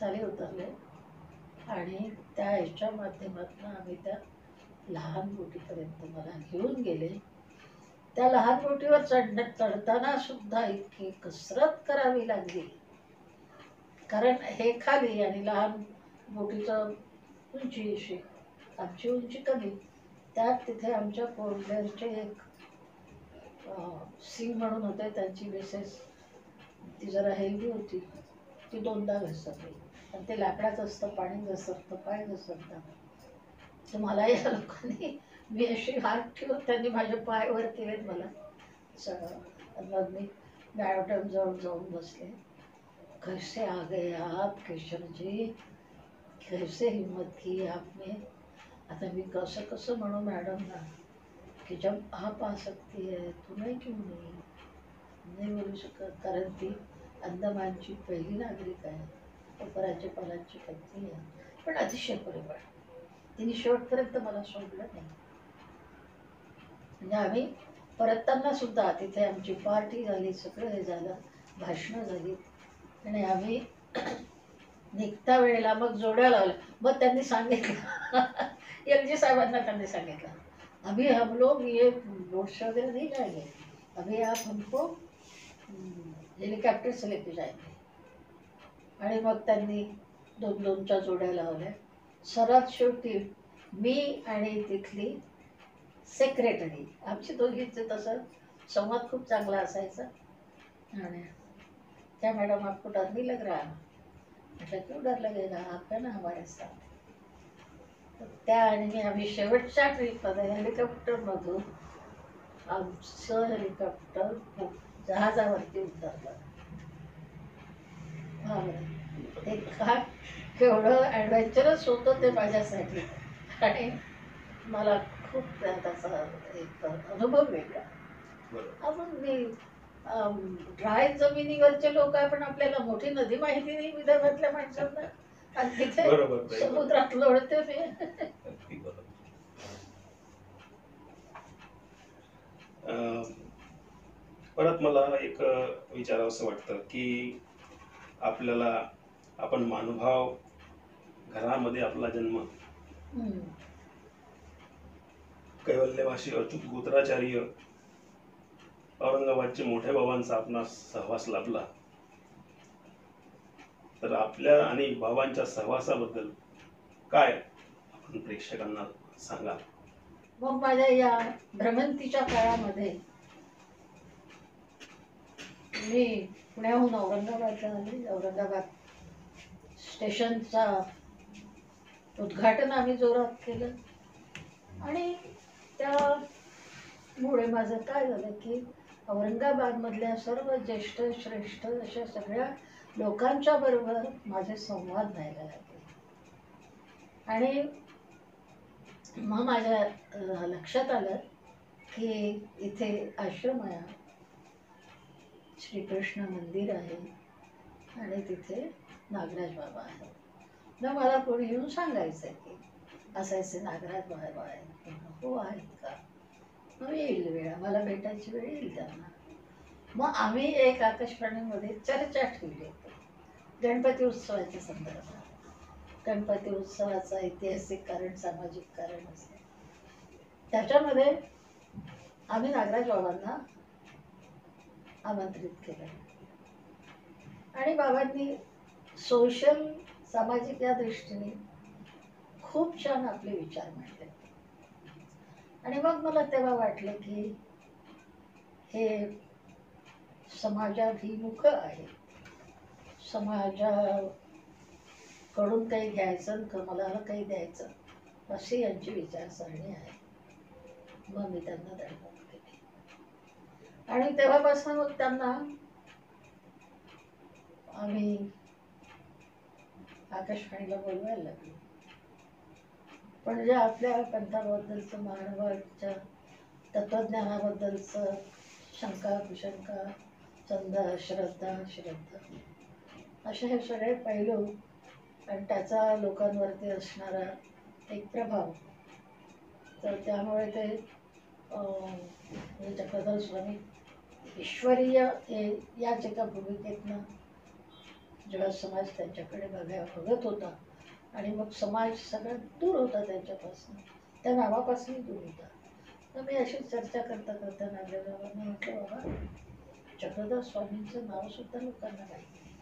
खाली उतरले आणि त्या ह्याच्या माध्यमातून आम्ही त्या लहान बोटीपर्यंत मला घेऊन गेले. त्या लहान बोटीवर चढताना सुद्धा इतकी कसरत करावी लागली, कारण हे खाली आणि लहान बोटीचं उंची अशी, आमची उंची कमी. त्यात तिथे आमच्या पोर्टब्लेअरचे एक सिंग म्हणून होते, त्यांची मिसेस ती जरा हेल्दी होती, ती 2दा घसरली. आणि ते लाकडाचं असतं, पाणी घसरतं, पाय घसरतात. तर मला या लोकांनी, मी अशी हात ठेवून त्यांनी माझे पाय वर केलेत मला सगळं. मग मी मॅडम जवळ जाऊन बसले. कैसे आ गए आप केशव जी, कैसे हिम्मत की आपने. आता मी कसं कसं म्हणू मॅडमना की जब आप आ सकती है तो मैं क्यों नाही बोलू शकत, कारण ती अंदमानची पहिली नागरिक आहे, उपराज्यपालांची पत्नी आहे. पण अतिशय परिवार, तिने शेवटपर्यंत मला सोडलं नाही. म्हणजे आम्ही परतताना सुद्धा तिथे आमची पार्टी झाली, सगळं हे झालं, भाषणं झाली. आणि आम्ही निघता वेळेला मग जोड्या लावल्या. मग त्यांनी सांगितलं LG साहेबांना त्यांनी सांगितलं, अभी हम लोग ये बोट से वगैरह नहीं जाएंगे, अभी आप हमको हेलिकॉप्टर से लेके जाएंगे. आणि मग त्यांनी 2-2च्या जोड्या लावल्या. सर्वात शेवटी मी आणि तिथली सेक्रेटरी, आमची दोघींचे तसं संवाद खूप चांगला असायचा. आणि क्या मैडम आपको डर नहीं लग रहा. म्हटलं क्यों डर लगेगा, आप है ना हमारे साथ. त्या आणि आम्ही शेवटच्या ट्रीपमध्ये हेलिकॉप्टरमधून आमचं हेलिकॉप्टर जहाजावरती उतरलं. ते का केवढं ॲडव्हेंचरस होतं ते माझ्यासाठी. आणि मला खूप त्याचा एक अनुभव वेगळा. आपण ड्राय जमिनीवरचे लोक आहे, पण आपल्याला मोठी नदी माहिती नाही विदर्भातल्या माणसांना, आणि तिथे समुद्रात लोळते मी. परत मला एक विचारावंसं वाटतं की आपल्याला, आपण महानुभाव घरामध्ये आपला जन्म, कैवल्यवासी अच्युत गोत्राचार्य औरंगाबादचे मोठ्या बाबांचा आपणास सहवास लाभला, तर आपल्या आणि बाबांच्या सहवासाबद्दल काय आपण प्रेक्षकांना सांगा? मग माझ्या या भ्रमंतीच्या काळामध्ये मी पुण्याहून औरंगाबादला आले. औरंगाबाद स्टेशनचा उद्घाटन आम्ही जोरात केलं आणि त्यामुळे माझं काय झालं की औरंगाबादमधल्या सर्व ज्येष्ठ श्रेष्ठ अशा सगळ्या लोकांच्या बरोबर माझे संवाद व्हायला लागले. आणि मग माझ्या लक्षात आलं की इथे आश्रम आहे, श्रीकृष्ण मंदिर आहे आणि तिथे नागराज बाबा आहे. मग मला कोणी येऊन सांगायचं की असायचे नागराज बाबा आहेत. हो आहेत का? मग येईल वेळ, मला भेटायची वेळ येईल त्यांना. मग आम्ही एक आकाशवाणीमध्ये चर्चा ठेवली गणपती उत्सवाच्या संदर्भात. गणपती उत्सवाचं ऐतिहासिक कारण, सामाजिक कारण असते. त्याच्यामध्ये आम्ही नागराज बाबांना आमंत्रित केलं आणि बाबांनी सोशल, सामाजिक या दृष्टीने खूप छान आपले विचार मांडले. आणि मग मला तेव्हा वाटलं की हे समाजाभिमुख आहे, समाजाकडून काही घ्यायचं आणि कमलाला काही द्यायचं अशी यांची विचारसरणी आहे. मग मी त्यांना धन्यवाद केले आणि तेव्हापासून मग त्यांना आम्ही आकाशवाणीला बोलवायला लागलो. पण जे आपल्या पंथाबद्दलचं, मानवाच्या तत्वज्ञानाबद्दलचं शंका कुशंका, श्रद्धा असे हे सगळे पैलू आणि त्याचा लोकांवरती असणारा एक प्रभाव, तर त्यामुळे ते चक्रधर स्वामी ईश्वरीय याच एका भूमिकेतनं जेव्हा समाज त्यांच्याकडे बघत होता आणि मग समाज सगळ्यात दूर होता त्यांच्यापासून, त्या नावापासून दूर होता. तर मी अशी चर्चा करता करता नागराजांना म्हटलं, बाबा चक्रधर स्वामींचं नाव सुद्धा लोकांना माहिती नाही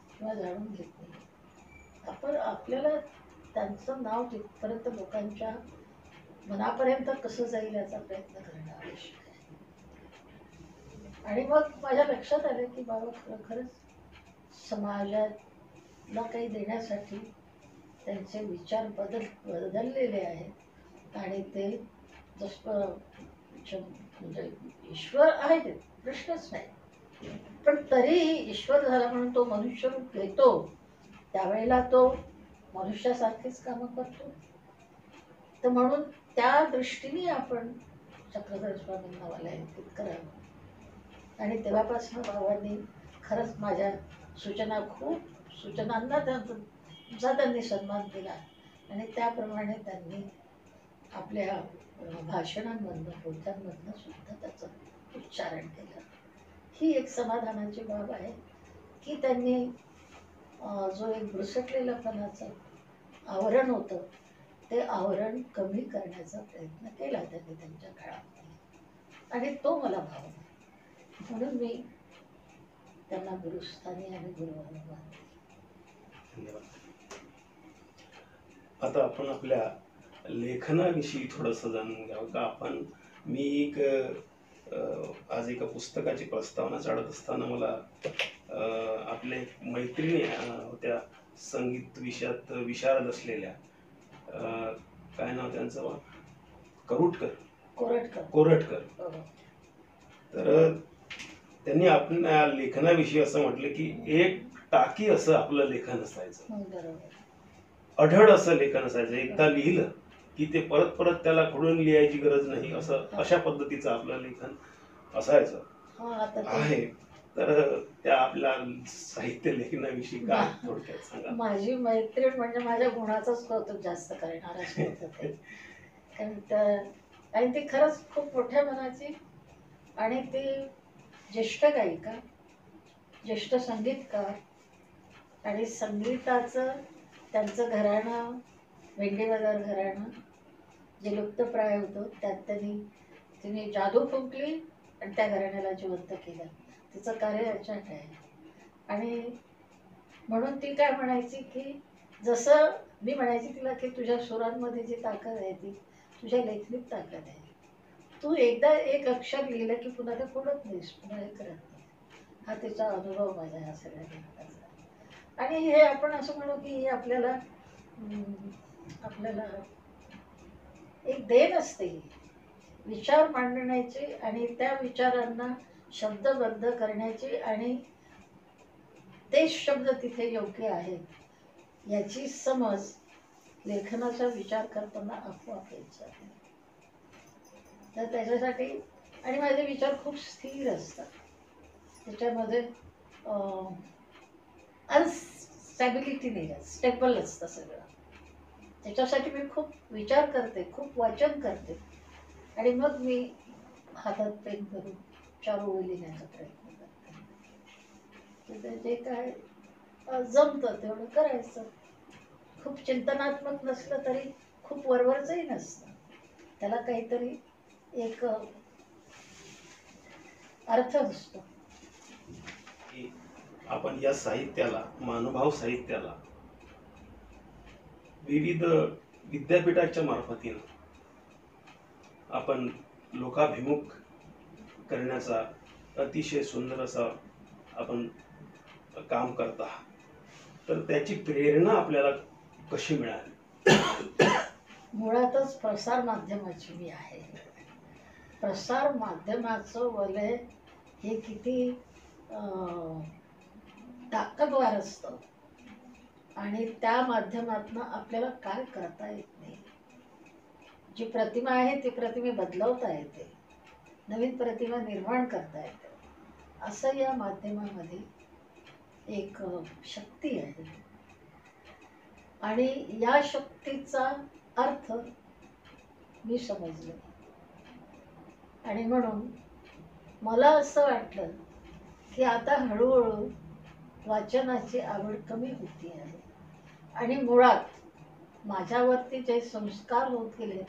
किंवा जाणून घेत नाही. आपण आपल्याला त्यांचं नाव तिथपर्यंत लोकांच्या मनापर्यंत कसं जाईल याचा प्रयत्न करणं आवश्यक आहे. आणि मग माझ्या लक्षात आलं की बाबा खरोखरच समाजाला काही देण्यासाठी त्यांचे विचार बदललेले आहेत आणि ते जसं म्हणजे ईश्वर आहे ते प्रश्नच नाही, पण तरीही ईश्वर झाला म्हणून तो मनुष्य रूप घेतो, त्यावेळेला तो मनुष्यासारखीच कामं करतो. तर म्हणून त्या दृष्टीने आपण चक्रधर स्वामींना वलयांकित करावं. आणि तेव्हापासून बाबांनी खरंच माझ्या सूचनांना त्यांनी सन्मान दिला आणि त्याप्रमाणे त्यांनी आपल्या भाषणांमधनं, बोलत्यांमधनं सुद्धा त्याचं उच्चारण केलं. ही एक समाधानाची बाब आहे की त्यांनी जो एक भुरसटलेल्यापणाचं आवरण होतं ते आवरण कमी करण्याचा प्रयत्न केला त्यांनी त्यांच्या काळामध्ये आणि तो मला भावला. म्हणून मी त्यांना गुरुस्थानी आणि गुरुवानी मानते. धन्यवाद. आता आपण आपल्या लेखनाविषयी थोडंसं जाणून घ्यावं का? मी आज एका पुस्तकाची प्रस्तावना काढत असताना मला आपल्या मैत्रिणी होत्या, संगीत विषयात विशारद असलेल्या, काय नाव त्यांचं, कोरटकर. तर त्यांनी आपल्या लेखनाविषयी असं म्हटलं की एक टाकी असं आपलं लेखन असायचं, अढळ असं लेखन असायचं. एकदा लिहिलं की ते परत परत त्याला खोडून लिहायची गरज नाही, अशा पद्धतीचं आपलं लेखन असायचं आहे. तर त्या आपल्या साहित्य लेखनाविषयी काय थोडक्यात सांगा? माझी मैत्रीण म्हणजे माझ्या गुणाचंच कौतुक जास्त करणार असं होतं ते. आणि ती खरंच खूप मोठ्या मनाची आणि ती ज्येष्ठ गायिका, ज्येष्ठ संगीतकार आणि संगीताचं त्यांचं घराणं, भेंडी बाजार घराणं जे लुप्तप्राय होतं त्यात तिने जादू फुंकली आणि त्या घराण्याला जिवंत केलं. तिचं कार्य अचाट आहे. आणि म्हणून ती काय म्हणायची की जसं मी म्हणायची तिला की तुझ्या सुरांमध्ये जी ताकद आहे ती तुझ्या लेखणीत ताकद आहे. तू एकदा एक अक्षर लिहिलं की पुन्हा ते पुढत नाहीस, पुन्हा हे करत नाही. हा तिचा अनुभव माझा ह्या सगळ्या लेखनाचा. आणि हे आपण असं म्हणू की हे आपल्याला एक देण असते ही विचार मांडण्याची आणि त्या विचारांना शब्दबद्ध करण्याची आणि ते शब्द तिथे योग्य आहेत याची समज लेखनाचा विचार करताना आपोआप यायचा आहे. तर त्याच्यासाठी आणि माझे विचार खूप स्थिर असतात. त्याच्यामध्ये अनस्टॅबिलिटी नाही आहे, स्टेबल असतं सगळं. त्याच्यासाठी मी खूप विचार करते, खूप वाचन करते आणि मग मी हातात पेन करून 4 ओळी लिहिण्याचा प्रयत्न करते. तर जे काय जमतं तेवढं करायचं. खूप चिंतनात्मक नसलं तरी खूप वरवरचंही नसतं. त्याला काहीतरी एक अर्थ असतो. आपण या साहित्याला, महानुभाव साहित्याला विविध विद्यापीठाच्या मार्फतीनं आपण लोकाभिमुख करण्याचा अतिशय सुंदर असा आपण काम करता. तर त्याची प्रेरणा आपल्याला कशी मिळाली? मुळातच प्रसार माध्यमाची मी आहे. प्रसार माध्यमाचं वलय हे किती ताकदवार असतं आणि त्या माध्यमातून आपल्याला काय करता येत नाही. जी प्रतिमा आहे ती प्रतिमा बदलवता येते, नवीन प्रतिमा निर्माण करता येते. असं या माध्यमामध्ये एक शक्ती आहे आणि या शक्तीचा अर्थ मी समजले. आणि म्हणून मला असं वाटलं की आता हळूहळू वाचनाची आवड कमी होती आहे. आणि मुळात माझ्यावरती जे संस्कार होत गेले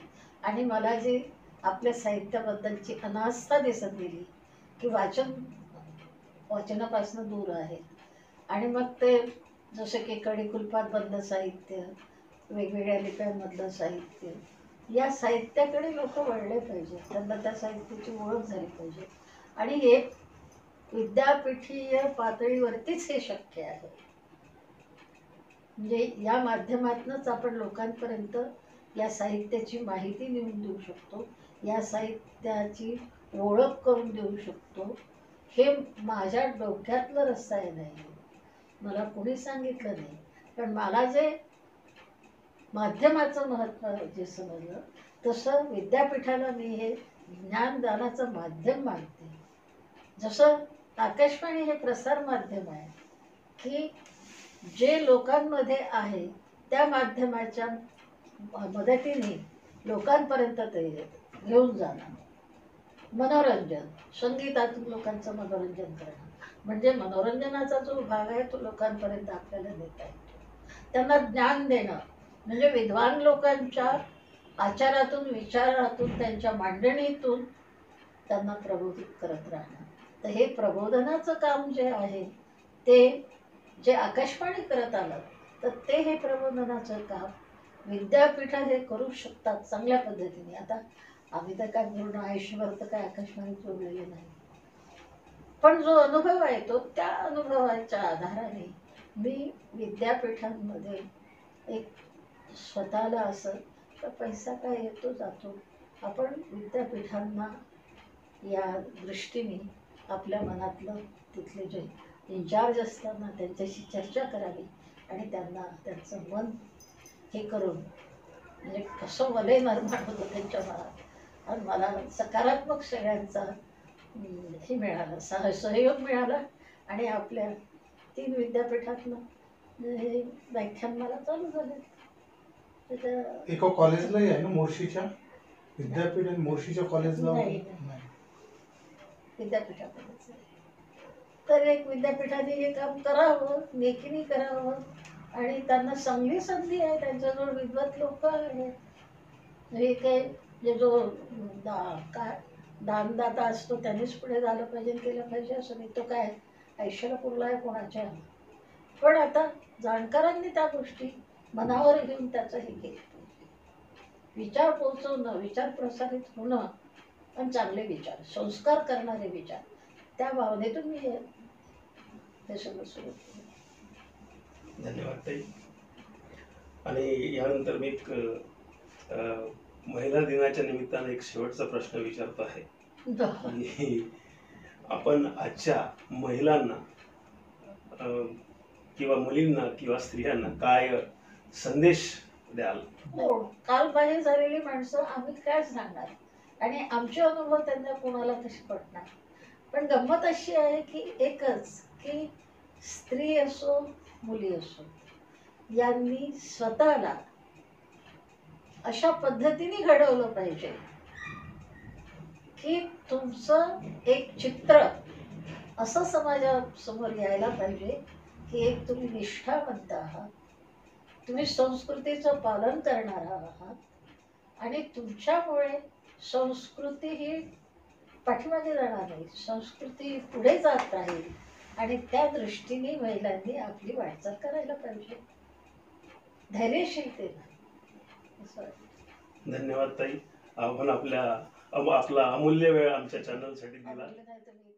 आणि मला जी आपल्या साहित्याबद्दलची अनास्था दिसत गेली की वाचनापासून दूर आहे. आणि मग ते जसे की कडिकुलपात बंद साहित्य, वेगवेगळ्या लिप्यांमधलं साहित्य, या साहित्याकडे लोक वळले पाहिजे, त्यांना त्या साहित्याची ओळख झाली पाहिजे. आणि हे विद्यापीठीय पातळीवरतीच हे शक्य आहे. म्हणजे या माध्यमातूनच आपण लोकांपर्यंत या साहित्याची माहिती नेऊन देऊ शकतो, या साहित्याची ओळख करून देऊ शकतो. हे माझ्या डोक्यातलं रसायन नाही, मला कोणी सांगितलं नाही. पण मला जे माध्यमाचं महत्त्व जे समजलं तसं विद्यापीठाला मी हे ज्ञानदानाचं माध्यम मानते. जसं आकाशवाणी हे प्रसार माध्यम आहे की जे लोकांमध्ये आहे त्या माध्यमाच्या मदतीने लोकांपर्यंत ते घेऊन जाणं. मनोरंजन, संगीतातून लोकांचं मनोरंजन करणं म्हणजे मनोरंजनाचा जो भाग आहे तो लोकांपर्यंत आपल्याला नेता येतो. त्यांना ज्ञान देणं म्हणजे विद्वान लोकांच्या आचारातून, विचारातून, त्यांच्या मांडणीतून त्यांना प्रबोधित करत राहणं. तर हे प्रबोधनाचं काम जे आहे ते जे आकाशवाणी करत आलं तर ते हे प्रबोधनाचं काम विद्यापीठात हे करू शकतात चांगल्या पद्धतीने. आता आम्ही तर काय पूर्ण आयुष्यभर तर काय आकाशवाणी जोडलेले नाही, पण जो अनुभव आहे तो त्या अनुभवाच्या आधाराने मी विद्यापीठांमध्ये एक स्वतःला असं तर पैसा काय येतो जातो, आपण विद्यापीठांना या दृष्टीने आपल्या मनातलं तिथले जे इन्चार्ज असतात ना त्यांच्याशी चर्चा करावी आणि त्यांना त्यांचं मन हे करून म्हणजे कसं वलय निर्माण होतं त्यांच्या मनात. आणि मला सकारात्मक सगळ्यांचा हे मिळालं, सहयोग मिळाला आणि आपल्या 3 विद्यापीठातनं हे व्याख्यान मला चालू झाले. एका कॉलेजलाही आहे ना मोर्शीच्या विद्यापीठ आणि मोर्शीच्या कॉलेजला नाही, विद्यापीठामध्येच आहे. तर एक विद्यापीठाने हे काम करावं, नेकीने करावं आणि त्यांना चांगली संधी आहे, त्यांच्याजवळ विद्वत लोक आहेत हे काय जे जो काय दानदाता असतो त्यांनीच पुढे झालं पाहिजे केलं पाहिजे असं नाही. तो काय ऐश्वर्या पुरला आहे कोणाच्या. पण आता जाणकारांनी त्या गोष्टी मनावर घेऊन त्याचं हे केलं पाहिजे. विचार पोहोचवणं, विचार प्रसारित होणं आणि चांगले विचार, संस्कार करणारे विचार, त्या भावनेतून मी हे सगळं सुरू केलं. धन्यवाद ताई. आणि यानंतर मी एक महिला दिनाच्या निमित्तानं एक शेवटचा प्रश्न विचारतो आहे की आपण आजच्या महिलांना किंवा मुलींना किंवा स्त्रियांना काय संदेश द्याल? हो, कालबाह्य झालेली माणसं आम्ही काय सांगणार आणि आमचे अनुभव त्यांना कोणाला कसे पडणार. पण गंमत अशी आहे की एकच की स्त्री असो मुली असो यांनी स्वतःला अशा पद्धतीने घडवलं पाहिजे की तुमचं एक चित्र असं समाजासमोर यायला पाहिजे की एक तुम्ही निष्ठावंत आहात, तुम्ही संस्कृतीचं पालन करणार आहात आणि तुमच्यामुळे संस्कृती ही पाठीमागे जाणार नाही, संस्कृती पुढे जात राहील आणि त्या दृष्टीने महिलांनी आपली वाटचाल करायला पाहिजे धैर्यशीलतेनं. धन्यवाद ताई. आपण आपला अमूल्य वेळ आमच्या चॅनलसाठी दिला. नाही तर मी